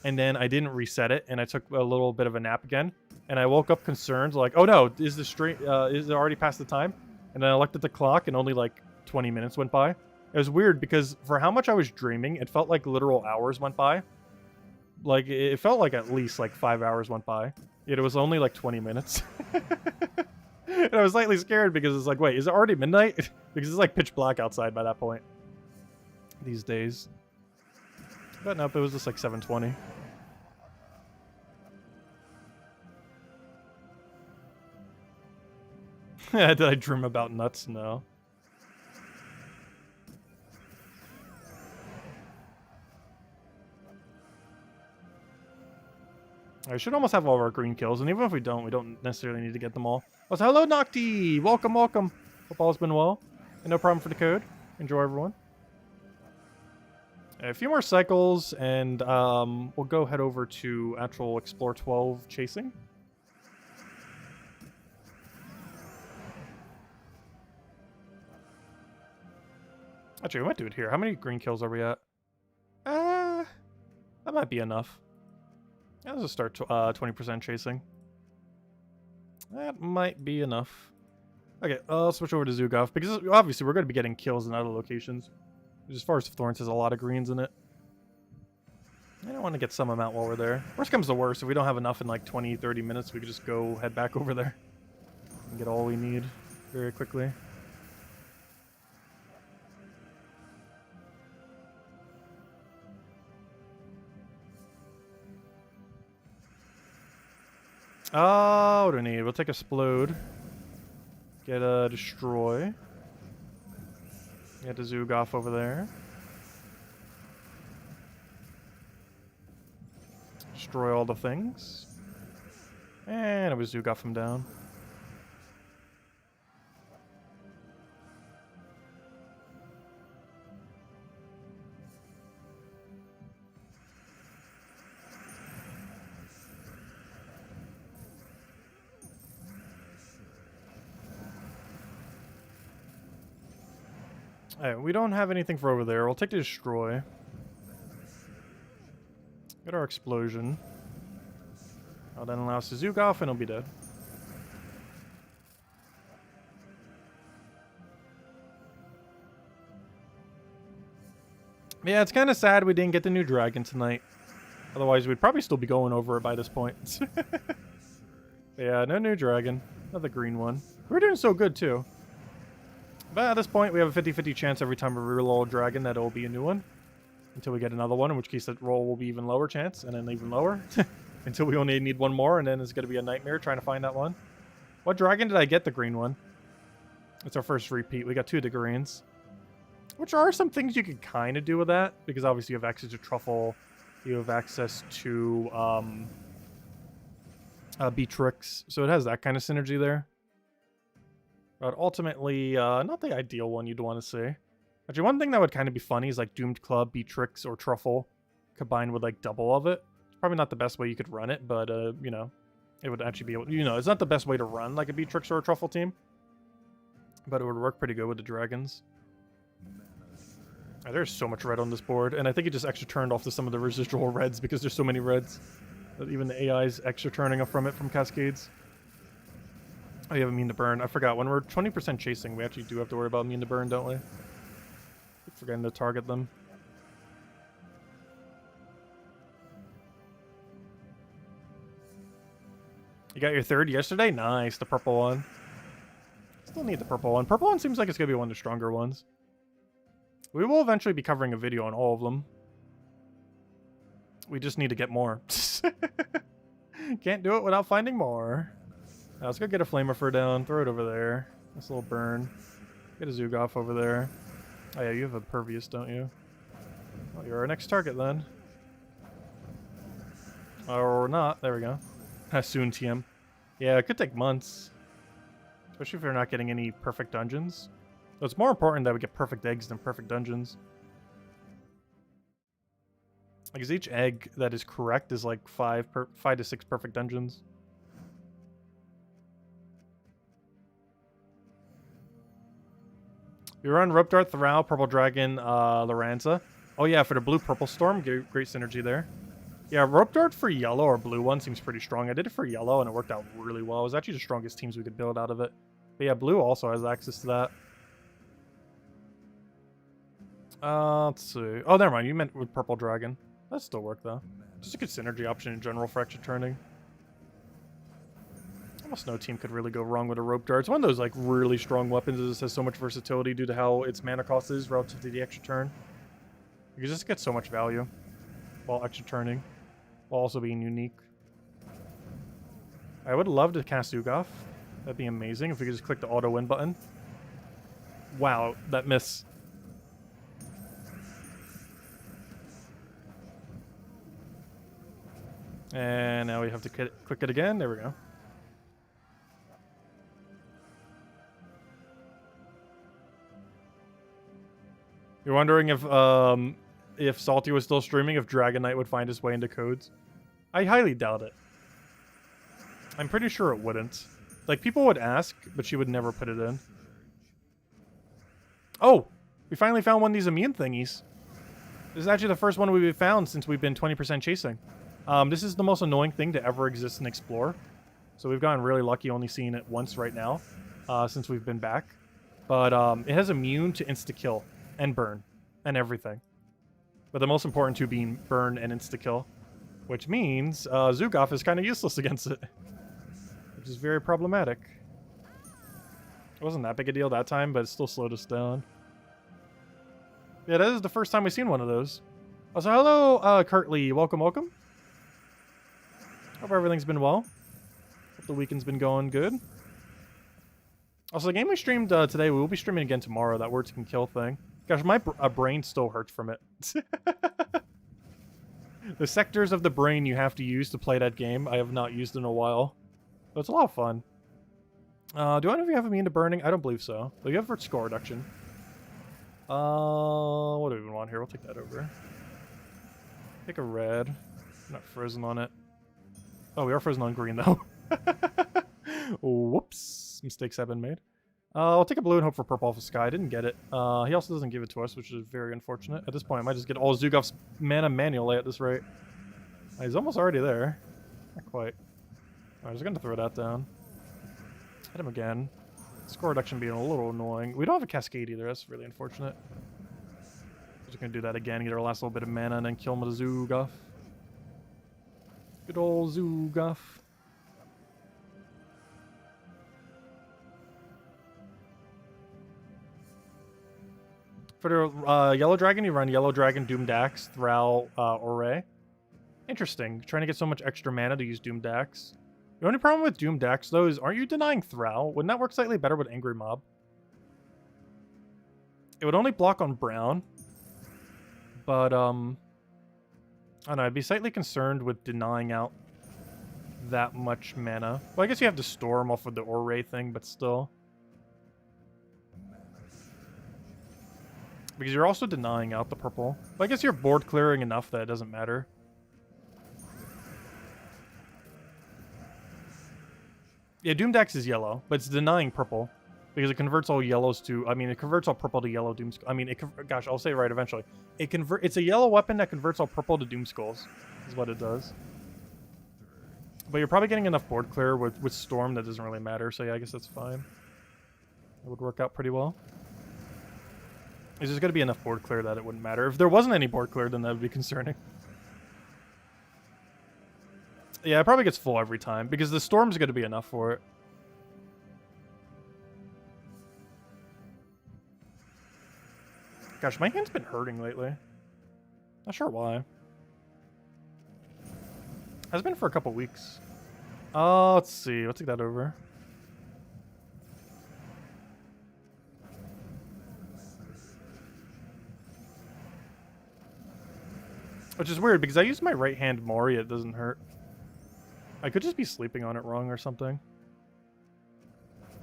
And then I didn't reset it, and I took a little bit of a nap again. And I woke up concerned, like, oh no, is the stream, is it already past the time? And then I looked at the clock, and only like 20 minutes went by. It was weird because for how much I was dreaming, it felt like literal hours went by. Like, it felt like at least like 5 hours went by. Yet it was only like 20 minutes. And I was slightly scared because it's like, wait, is it already midnight? Because it's like pitch black outside by that point. These days. But nope, it was just like 7:20. Did I dream about nuts? No. I should almost have all of our green kills, and even if we don't necessarily need to get them all. Oh, so hello, Nocti! Welcome, welcome. Hope all's been well. And no problem for the code. Enjoy, everyone. A few more cycles, and we'll go head over to actual Explore 12 chasing. Actually, we might do it here. How many green kills are we at? That might be enough. Yeah, let's just start 20% chasing. That might be enough. Okay, I'll switch over to Zugov, because obviously we're going to be getting kills in other locations. As far as Thorns has a lot of greens in it. I don't want to get some amount while we're there. Worst comes to worst, if we don't have enough in like 20, 30 minutes, we could just go head back over there. And get all we need very quickly. Oh, what do we need? We'll take Explode. Get a Destroy. Get a Zugov over there. Destroy all the things. And it was Zugov him down. Alright, we don't have anything for over there. We'll take the Destroy. Get our Explosion. I'll then allow us to Zugov and he'll be dead. Yeah, it's kind of sad we didn't get the new dragon tonight. Otherwise, we'd probably still be going over it by this point. Yeah, no new dragon. Another green one. We're doing so good, too. But at this point, we have a 50-50 chance every time we reroll a dragon that it will be a new one. Until we get another one, in which case that roll will be even lower chance, and then even lower. Until we only need one more, and then it's going to be a nightmare trying to find that one. What dragon did I get? The green one. It's our first repeat. We got 2 of the greens. Which are some things you could kind of do with that, because obviously you have access to Truffle. You have access to Beatrix, so it has that kind of synergy there. But ultimately, not the ideal one you'd want to see. Actually, one thing that would kind of be funny is like Doomed Club, Beatrix, or Truffle combined with like double of it. It's probably not the best way you could run it, but you know, it would actually be able. You know, it's not the best way to run like a Beatrix or a Truffle team, but it would work pretty good with the dragons. There's so much red on this board, and I think it just extra turned off to some of the residual reds because there's so many reds that even the AI's extra turning up from it from Cascades. Oh, you have Immune to Burn. I forgot. When we're 20% chasing, we actually do have to worry about Immune to Burn, don't we? Keep forgetting to target them. You got your third yesterday? Nice. The purple one. Still need the purple one. Purple one seems like it's going to be one of the stronger ones. We will eventually be covering a video on all of them. We just need to get more. Can't do it without finding more. Now let's go get a Flamer down. Throw it over there. Nice little burn. Get a Zugov over there. Oh yeah, you have Impervious, don't you? Well, you're our next target then. Or not. There we go. Soon TM. Yeah, it could take months. Especially if you're not getting any perfect dungeons. So it's more important that we get perfect eggs than perfect dungeons. Because each egg that is correct is like 5 to 6 perfect dungeons. You run Rope Dart, Thrall, Purple Dragon, Loranza. Oh yeah, for the blue-purple storm, great synergy there. Yeah, Rope Dart for yellow or blue one seems pretty strong. I did it for yellow and it worked out really well. It was actually the strongest teams we could build out of it. But yeah, blue also has access to that. Let's see. Oh, never mind. You meant with Purple Dragon. That still work though. Just a good synergy option in general for extra turning. Almost no team could really go wrong with a Rope Dart. It's one of those like really strong weapons that just has so much versatility due to how its mana cost is relative to the extra turn. You just get so much value while extra turning, while also being unique. I would love to cast Zugov. That'd be amazing if we could just click the auto win button. Wow, that miss. And now we have to click it again. There we go. You're wondering if Salty was still streaming, if Dragon Knight would find his way into codes? I highly doubt it. I'm pretty sure it wouldn't. Like, people would ask, but she would never put it in. Oh! We finally found one of these immune thingies. This is actually the first one we've found since we've been 20% chasing. This is the most annoying thing to ever exist in Explore. So we've gotten really lucky only seeing it once right now since we've been back. But it has immune to insta-kill and burn and everything. But the most important two being burn and insta-kill. Which means Zugaf is kind of useless against it. Which is very problematic. It wasn't that big a deal that time, but it still slowed us down. Yeah, that is the first time we've seen one of those. Also, hello, Kurtley. Welcome, welcome. Hope everything's been well. Hope the weekend's been going good. Also, the game we streamed today, we will be streaming again tomorrow, that Words Can Kill thing. Gosh, my brain still hurts from it. The sectors of the brain you have to use to play that game, I have not used in a while. But it's a lot of fun. Do any of you have immune to burning? I don't believe so. But you have for score reduction. What do we even want here? We'll take that over. Take a red. I'm not frozen on it. Oh, we are frozen on green, though. Whoops. Mistakes have been made. I'll take a blue and hope for purple off the sky. I didn't get it. He also doesn't give it to us, which is very unfortunate. At this point, I might just get all Zugaf's mana manually at this rate. He's almost already there. Not quite. I'm just going to throw that down. Hit him again. Score reduction being a little annoying. We don't have a cascade either. That's really unfortunate. Just going to do that again. Get our last little bit of mana and then kill him with a Zugaf. Good old Zugaf. For the Yellow Dragon, you run Yellow Dragon, Doom Dax, Thrall, Orray. Interesting. Trying to get so much extra mana to use Doom Dax. The only problem with Doom Dax, though, is aren't you denying Thrall? Wouldn't that work slightly better with Angry Mob? It would only block on brown. But, I don't know. I'd be slightly concerned with denying out that much mana. Well, I guess you have to Storm off of the Orray thing, but still. Because you're also denying out the purple. But I guess you're board clearing enough that it doesn't matter. Yeah, Doom Dax is yellow, but it's denying purple. Because it converts all yellows to... I mean, it converts all purple to yellow Doom Skulls. I mean, gosh, I'll say it right eventually. It's a yellow weapon that converts all purple to Doom Skulls. Is what it does. But you're probably getting enough board clear with Storm that doesn't really matter. So yeah, I guess that's fine. It would work out pretty well. There's just going to be enough board clear that it wouldn't matter. If there wasn't any board clear, then that would be concerning. Yeah, it probably gets full every time, because the Storm's going to be enough for it. Gosh, my hand's been hurting lately. Not sure why. Has been for a couple weeks. Let's see. Let's take that over. Which is weird, because I use my right hand more, yet it doesn't hurt. I could just be sleeping on it wrong or something.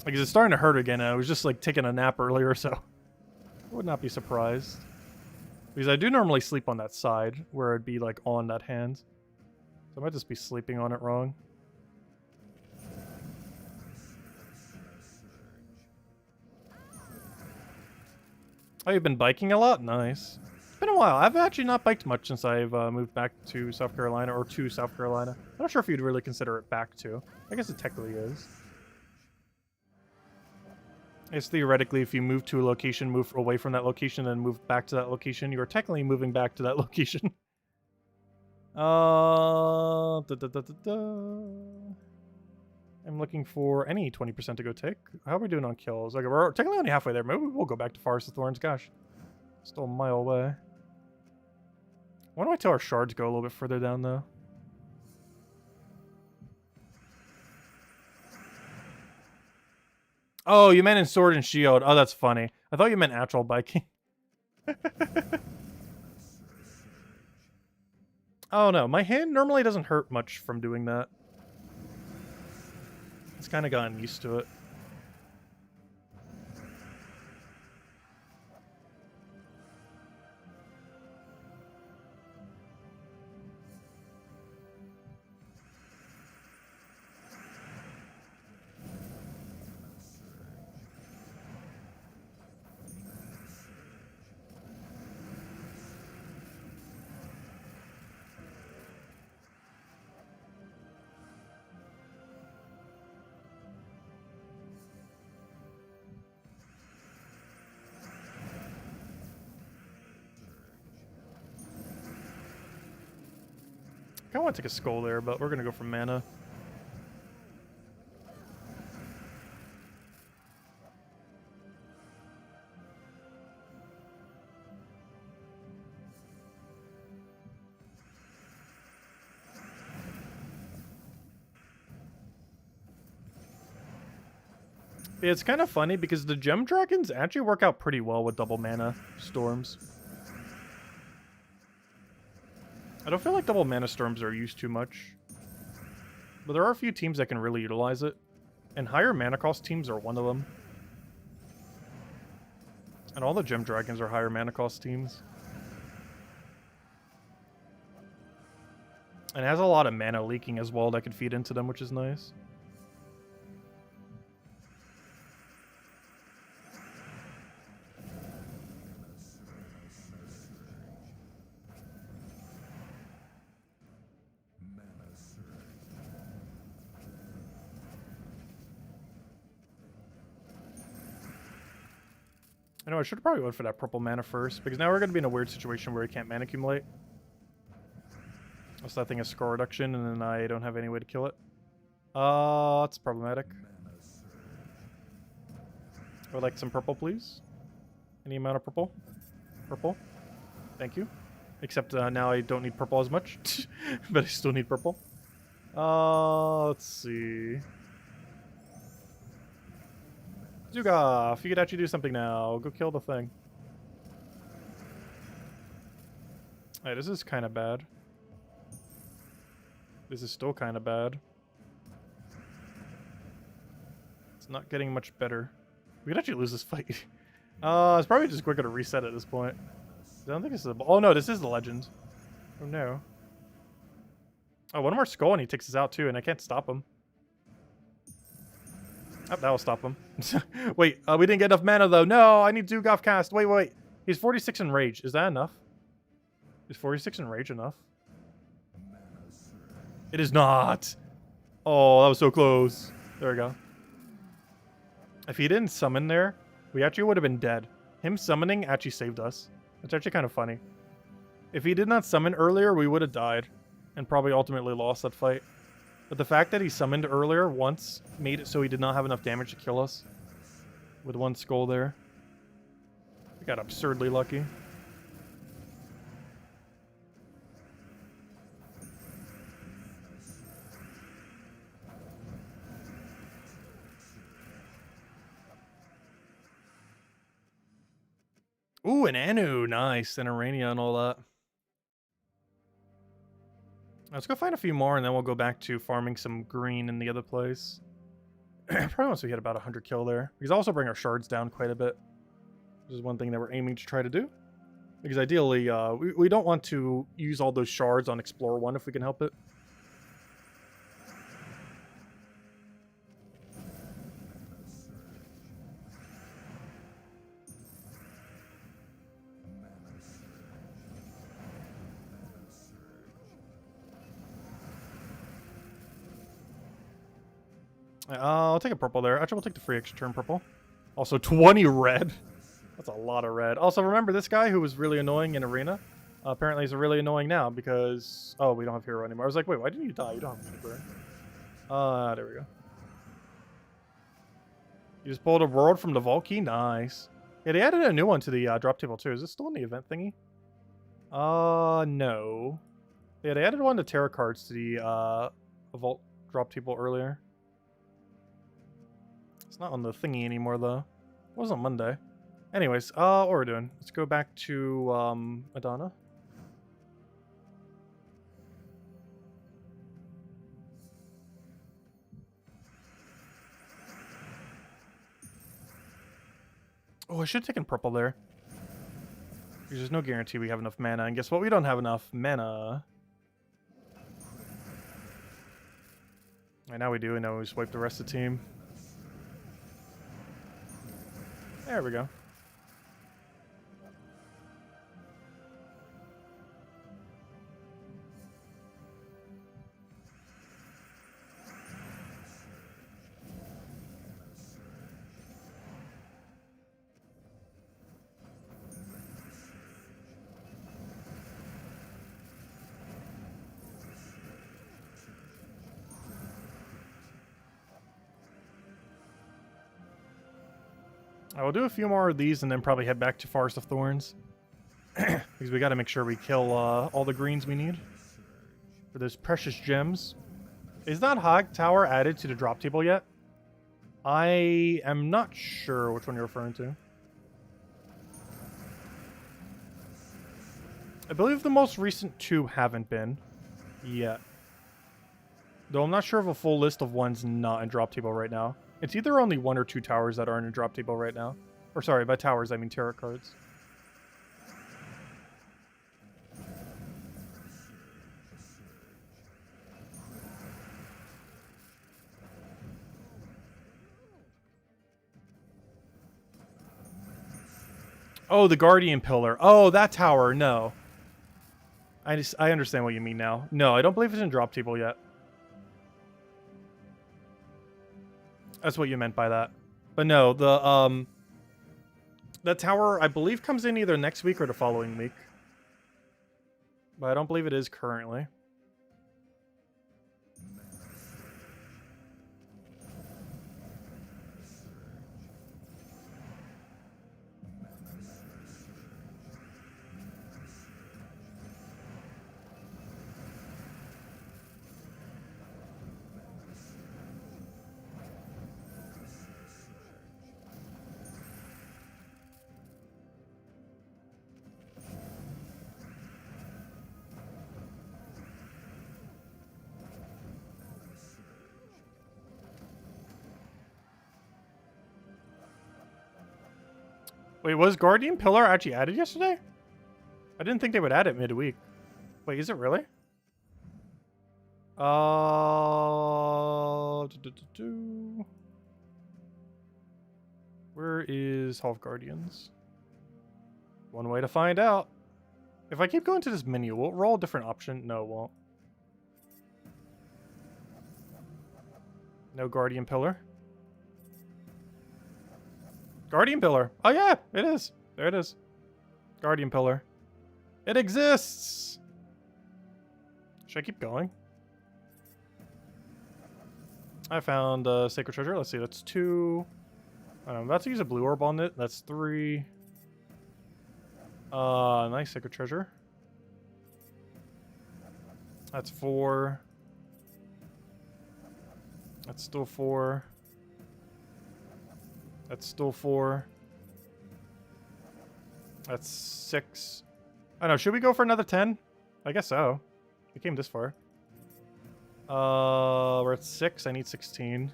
Because it's starting to hurt again. I was just like taking a nap earlier, so I would not be surprised. Because I do normally sleep on that side, where I'd be like on that hand. So I might just be sleeping on it wrong. Oh, you've been biking a lot? Nice. It's been a while. I've actually not biked much since I've moved back to South Carolina, or to South Carolina. I'm not sure if you'd really consider it back to. I guess it technically is. I guess theoretically, if you move to a location, move away from that location, and move back to that location, you are technically moving back to that location. I'm looking for any 20% to go take. How are we doing on kills? Okay, we're technically only halfway there. Maybe we'll go back to Forest of Thorns. Gosh, still a mile away. Why don't I tell our shards go a little bit further down, though? Oh, you meant in Sword and Shield. Oh, that's funny. I thought you meant actual biking. Oh, no. My hand normally doesn't hurt much from doing that. It's kind of gotten used to it. I want to take a skull there, but we're gonna go for mana. Yeah, it's kind of funny because the gem dragons actually work out pretty well with double mana storms. I don't feel like double mana storms are used too much, but there are a few teams that can really utilize it, and higher mana cost teams are one of them. And all the gem dragons are higher mana cost teams. And it has a lot of mana leaking as well that could feed into them, which is nice. I know, I should probably went for that purple mana first, because now we're going to be in a weird situation where we can't mana accumulate. So that thing has score reduction, and then I don't have any way to kill it. That's problematic. I would like some purple, please. Any amount of purple? Purple. Thank you. Except now I don't need purple as much, but I still need purple. Let's see. Zuga, if you could actually do something now, go kill the thing. Alright, this is kind of bad. This is still kind of bad. It's not getting much better. We could actually lose this fight. It's probably just quicker to reset at this point. I don't think this is a... Oh no, this is the legend. Oh no. Oh, one more skull and he takes us out too, and I can't stop him. Oh, that'll stop him. Wait, we didn't get enough mana though. No, I need Dugov cast. Wait. He's 46 in rage. Is that enough? Is 46 in rage enough? It is not. Oh, that was so close. There we go. If he didn't summon there, we actually would have been dead. Him summoning actually saved us. It's actually kind of funny. If he did not summon earlier, we would have died and probably ultimately lost that fight. But the fact that he summoned earlier once made it so he did not have enough damage to kill us. With one skull there. We got absurdly lucky. Ooh, an Anu. Nice. And Arania and all that. Let's go find a few more, and then we'll go back to farming some green in the other place. Probably once we hit about 100 kill there. Because also bring our shards down quite a bit. This is one thing that we're aiming to try to do. Because ideally, we don't want to use all those shards on Explorer 1 if we can help it. I'll take a purple there. Actually, we'll take the free extra turn purple. Also, 20 red. That's a lot of red. Also, remember this guy who was really annoying in Arena? Apparently he's really annoying now because... Oh, we don't have hero anymore. I was like, wait, why didn't you die? You don't have any burn. There we go. You just pulled a world from the vault key? Nice. Yeah, they added a new one to the drop table too. Is this still in the event thingy? No. Yeah, they added one to tarot cards to the vault drop table earlier. It's not on the thingy anymore, though. It was on Monday. Anyways, what we're doing. Let's go back to, Madonna. Oh, I should have taken purple there. Because there's no guarantee we have enough mana. And guess what? We don't have enough mana. And now we do, and now we just wipe the rest of the team. There we go. I will do a few more of these and then probably head back to Forest of Thorns. Because we got to make sure we kill all the greens we need for those precious gems. Is that Hog Tower added to the drop table yet? I am not sure which one you're referring to. I believe the most recent two haven't been yet. Though I'm not sure of a full list of ones not in drop table right now. It's either only 1 or 2 towers that aren't in drop table right now. Or sorry, by towers I mean tarot cards. Oh, the Guardian Pillar. Oh, that tower. No. I understand what you mean now. No, I don't believe it's in drop table yet. That's what you meant by that. But no, the tower I believe comes in either next week or the following week. But I don't believe it is currently. Wait, was Guardian Pillar actually added yesterday? I didn't think they would add it midweek. Wait, is it really? Where is Hall of Guardians? One way to find out. If I keep going to this menu, will it roll a different option? No, it won't. No Guardian Pillar. Guardian Pillar. Oh yeah, it is. There it is. Guardian Pillar. It exists! Should I keep going? I found a Sacred Treasure. Let's see, that's 2. I'm about to use a blue orb on it. That's 3. Nice Sacred Treasure. That's 4. That's still 4. That's still 4. That's 6. I don't know, should we go for another 10? I guess so. We came this far. We're at 6. I need 16.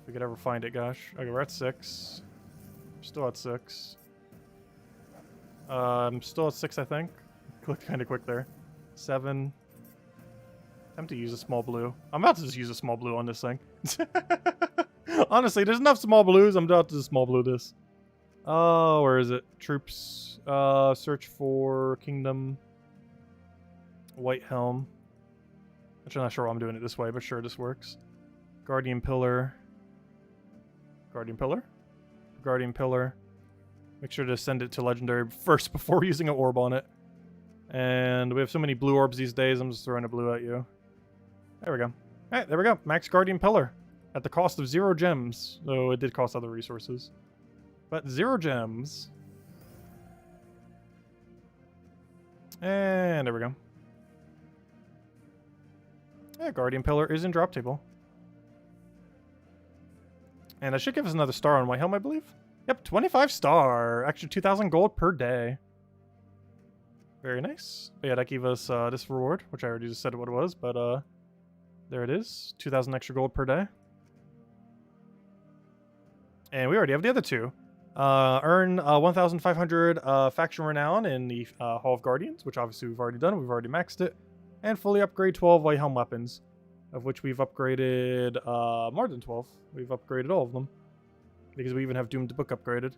If we could ever find it, gosh. Okay, we're at 6. Still at 6. I'm still at 6, I think. Clicked kind of quick there. 7. Time to use a small blue. I'm about to just use a small blue on this thing. Honestly, there's enough small blues. I'm about to just small blue this. Oh, where is it? Troops. Search for Kingdom. White Helm. Actually, I'm not sure why I'm doing it this way, but sure, this works. Guardian Pillar. Guardian Pillar? Guardian Pillar. Make sure to send it to Legendary first before using an orb on it. And we have so many blue orbs these days, I'm just throwing a blue at you. There we go. Alright, there we go. Max Guardian Pillar. At the cost of 0 gems. Though it did cost other resources. But 0 gems. And there we go. Yeah, Guardian Pillar is in drop table. And that should give us another star on White Helm, I believe. Yep, 25 star. Extra 2,000 gold per day. Very nice. But yeah, that gave us this reward, which I already just said what it was, but there it is. 2,000 extra gold per day. And we already have the other 2. Earn 1,500 faction renown in the Hall of Guardians, which obviously we've already done. We've already maxed it. And fully upgrade 12 White Helm weapons, of which we've upgraded more than 12. We've upgraded all of them, because we even have Doomed Book upgraded.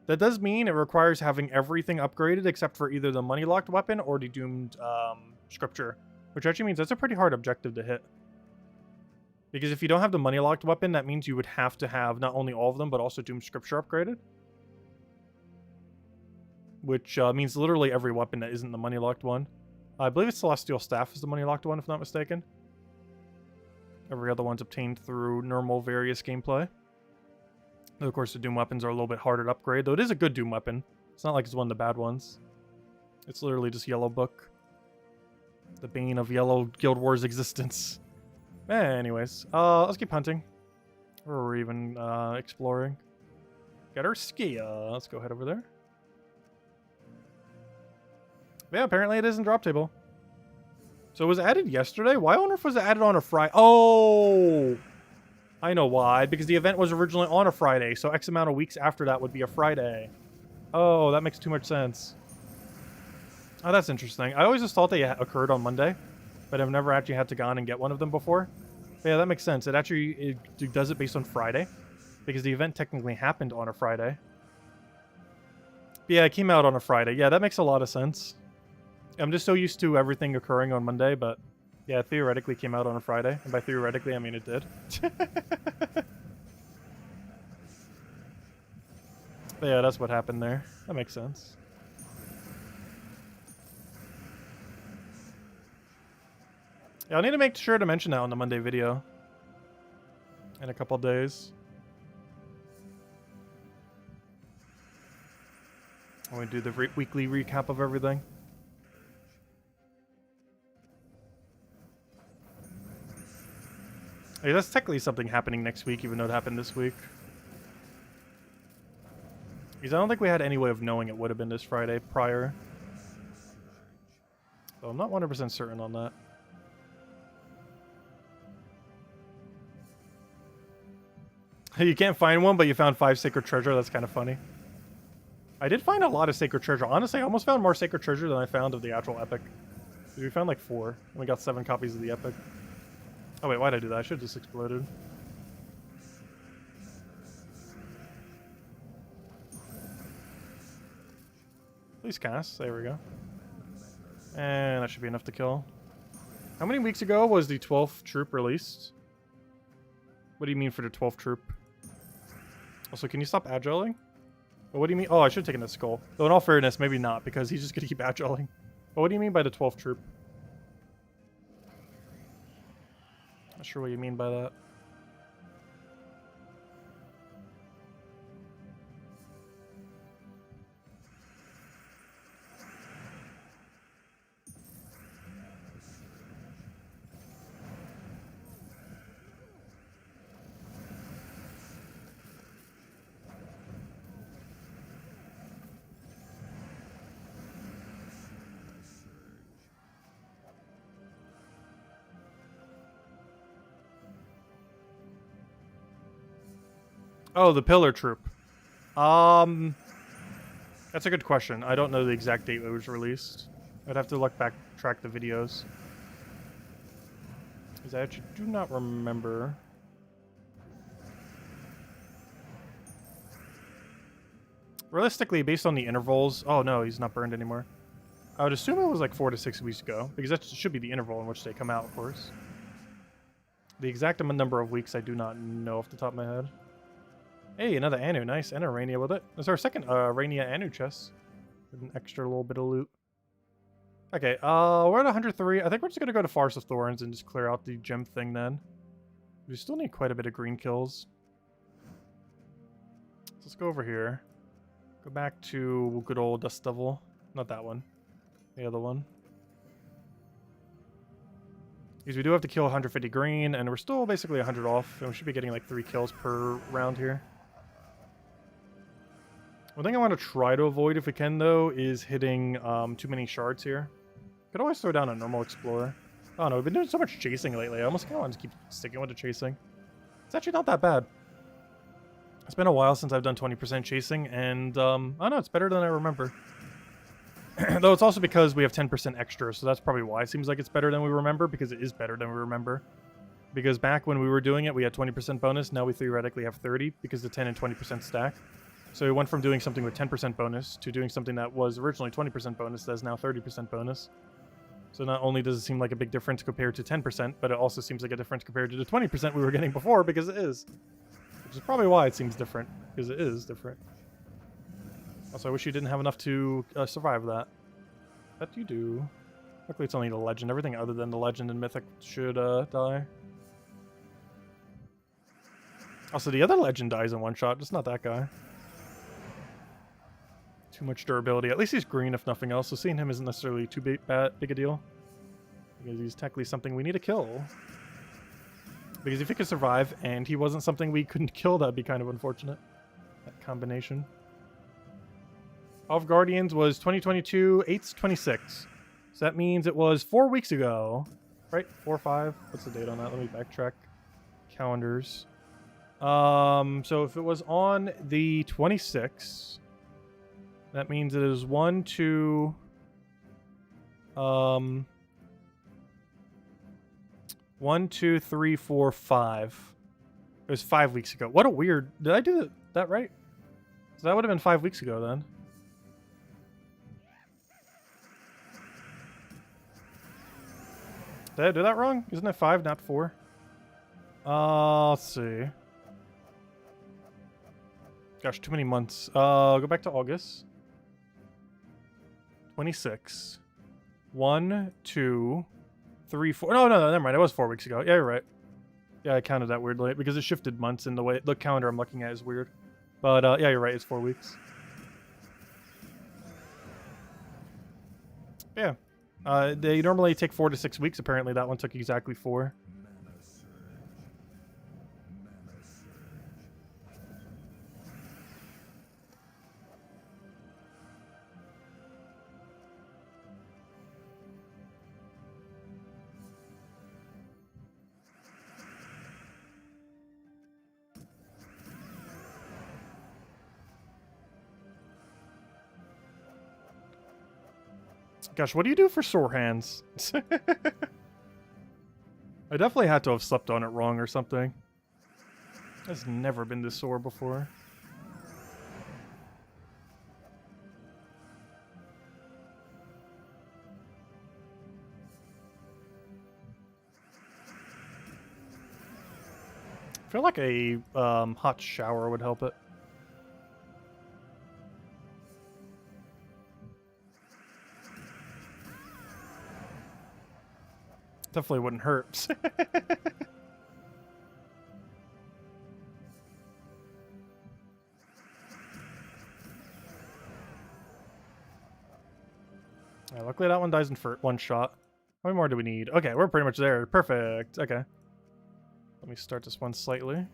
That does mean it requires having everything upgraded except for either the money-locked weapon or the Doomed Scripture, which actually means that's a pretty hard objective to hit. Because if you don't have the money-locked weapon, that means you would have to have not only all of them, but also Doomed Scripture upgraded. Which means literally every weapon that isn't the money-locked one. I believe it's Celestial Staff is the money-locked one, if not mistaken. Every other one's obtained through normal various gameplay. Of course, the Doom weapons are a little bit harder to upgrade, though it is a good Doom weapon. It's not like it's one of the bad ones. It's literally just Yellow Book. The bane of Yellow Guild Wars existence. Anyways, let's keep hunting. Or we're even exploring. Got our Skia. Let's go head over there. Yeah, apparently it is in drop table. So it was added yesterday? Why on earth was it added on a Friday? Oh! I know why. Because the event was originally on a Friday, so X amount of weeks after that would be a Friday. Oh, that makes too much sense. Oh, that's interesting. I always just thought they occurred on Monday, but I've never actually had to go on and get one of them before. But yeah, that makes sense. It actually does it based on Friday, because the event technically happened on a Friday. But yeah, it came out on a Friday. Yeah, that makes a lot of sense. I'm just so used to everything occurring on Monday, but yeah, it theoretically came out on a Friday. And by theoretically, I mean it did. But yeah, that's what happened there. That makes sense. Yeah, I'll need to make sure to mention that on the Monday video. In a couple days. I'm going to do the weekly recap of everything. Hey, that's technically something happening next week, even though it happened this week. Because I don't think we had any way of knowing it would have been this Friday prior. So I'm not 100% certain on that. You can't find one, but you found 5 sacred treasure. That's kind of funny. I did find a lot of sacred treasure. Honestly, I almost found more sacred treasure than I found of the actual epic. We found like 4, and we got 7 copies of the epic. Oh wait, why'd I do that? I should have just exploded. Please cast. There we go. And that should be enough to kill. How many weeks ago was the 12th troop released? What do you mean for the 12th troop? Also, can you stop agiling? But what do you mean? Oh, I should have taken the skull. Though in all fairness, maybe not, because he's just going to keep agiling. But what do you mean by the 12th troop? Not sure what you mean by that. Oh, the Pillar Troop. That's a good question. I don't know the exact date it was released. I'd have to look back, track the videos. Because I actually do not remember. Realistically, based on the intervals... Oh, no, he's not burned anymore. I would assume it was like 4 to 6 weeks ago. Because that should be the interval in which they come out, of course. The exact number of weeks I do not know off the top of my head. Hey, another Anu. Nice. And a Rania with it. That's our second Rania Anu chest. With an extra little bit of loot. Okay, we're at 103. I think we're just going to go to Forest of Thorns and just clear out the gem thing then. We still need quite a bit of green kills. So let's go over here. Go back to good old Dust Devil. Not that one. The other one. Because we do have to kill 150 green, and we're still basically 100 off. And we should be getting like 3 kills per round here. One thing I want to try to avoid, if we can, though, is hitting too many shards here. Could always throw down a normal explorer. Oh no, we've been doing so much chasing lately. I almost kind of want to keep sticking with the chasing. It's actually not that bad. It's been a while since I've done 20% chasing, and I don't know, it's better than I remember. Though it's also because we have 10% extra, so that's probably why it seems like it's better than we remember, because it is better than we remember. Because back when we were doing it, we had 20% bonus. Now we theoretically have 30, because the 10 and 20% stack. So we went from doing something with 10% bonus to doing something that was originally 20% bonus that is now 30% bonus. So not only does it seem like a big difference compared to 10%, but it also seems like a difference compared to the 20% we were getting before, because it is. Which is probably why it seems different, because it is different. Also, I wish you didn't have enough to survive that. But you do. Luckily it's only the legend. Everything other than the legend and mythic should die. Also, the other legend dies in one shot, just not that guy. Too much durability. At least he's green, if nothing else, so seeing him isn't necessarily too big a deal. Because he's technically something we need to kill. Because if he could survive, and he wasn't something we couldn't kill, that'd be kind of unfortunate. That combination. Of Guardians was 2022, 8th 26. So that means it was 4 weeks ago. Right? 4 or 5? What's the date on that? Let me backtrack. Calendars. So if it was on the 26th... That means it is 1, 2, 1, 2, 3, 4, 5. It was 5 weeks ago. What a weird... Did I do that right? So that would have been 5 weeks ago then. Did I do that wrong? Isn't it 5, not 4? Let's see. Gosh, too many months. Go back to August. 26. 1, 2, 3, 4. No, never mind. It was 4 weeks ago. Yeah, you're right. Yeah, I counted that weirdly because it shifted months in the way the calendar I'm looking at is weird. But yeah, you're right. It's 4 weeks. Yeah. They normally take 4 to 6 weeks. Apparently, that one took exactly 4. Gosh, what do you do for sore hands? I definitely had to have slept on it wrong or something. It's never been this sore before. I feel like a hot shower would help it. Definitely wouldn't hurt. Yeah, luckily that one dies in one shot. How many more do we need? Okay, we're pretty much there. Perfect. Okay. Let me start this one slightly.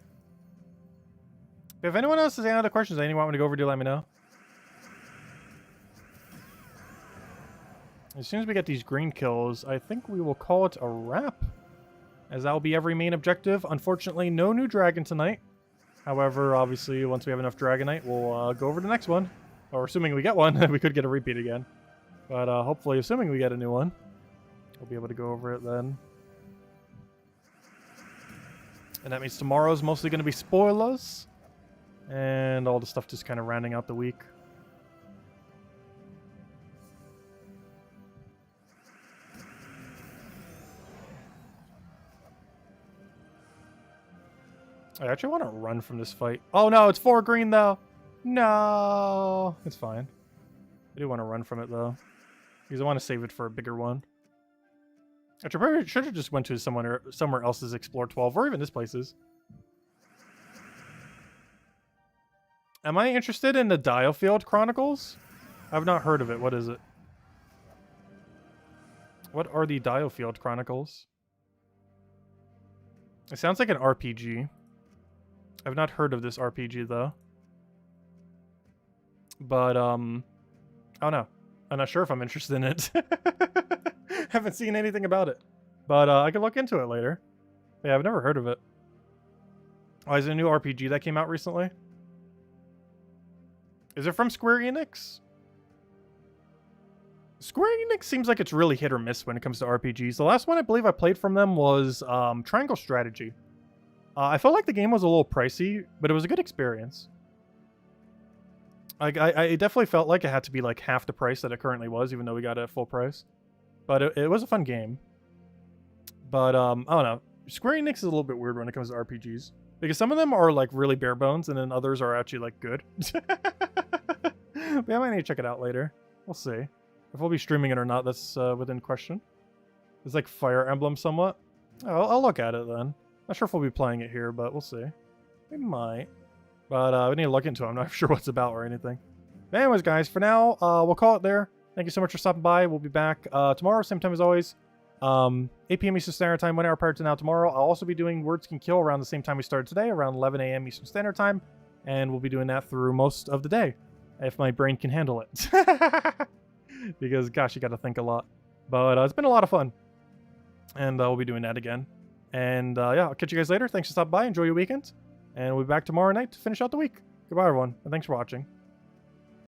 If anyone else has any other questions that you want me to go over, do let me know. As soon as we get these green kills, I think we will call it a wrap. As that will be every main objective. Unfortunately, no new dragon tonight. However, obviously, once we have enough Dragonite, we'll go over the next one. Or assuming we get one, we could get a repeat again. But hopefully, assuming we get a new one, we'll be able to go over it then. And that means tomorrow's mostly going to be spoilers. And all the stuff just kind of rounding out the week. I actually want to run from this fight. Oh no, it's 4 green though. No, it's fine. I do want to run from it though, because I want to save it for a bigger one. Actually, probably should have just went to somewhere else's Explore 12, or even this place's. Am I interested in the Dialfield Chronicles? I've not heard of it. What is it? What are the Dialfield Chronicles? It sounds like an RPG. I've not heard of this RPG though. But I don't know. I'm not sure if I'm interested in it. Haven't seen anything about it. But I can look into it later. Yeah, I've never heard of it. Oh, is it a new RPG that came out recently? Is it from Square Enix? Square Enix seems like it's really hit or miss when it comes to RPGs. The last one I believe I played from them was Triangle Strategy. I felt like the game was a little pricey, but it was a good experience. I definitely felt like it had to be like half the price that it currently was, even though we got it at full price. But it was a fun game. But I don't know. Square Enix is a little bit weird when it comes to RPGs. Because some of them are like really bare bones, and then others are actually like good. But I might need to check it out later. We'll see. If we'll be streaming it or not, that's within question. It's like Fire Emblem somewhat. I'll look at it then. Not sure if we'll be playing it here, but we'll see. We might. But we need to look into it. I'm not sure what's about or anything. But anyways, guys, for now, we'll call it there. Thank you so much for stopping by. We'll be back tomorrow, same time as always. 8 p.m. Eastern Standard Time, 1 hour prior to now tomorrow. I'll also be doing Words Can Kill around the same time we started today, around 11 a.m. Eastern Standard Time. And we'll be doing that through most of the day, if my brain can handle it. Because, gosh, you got to think a lot. But it's been a lot of fun. And we'll be doing that again. And yeah, I'll catch you guys later. Thanks for stopping by. Enjoy your weekend. And we'll be back tomorrow night to finish out the week. Goodbye, everyone. And thanks for watching.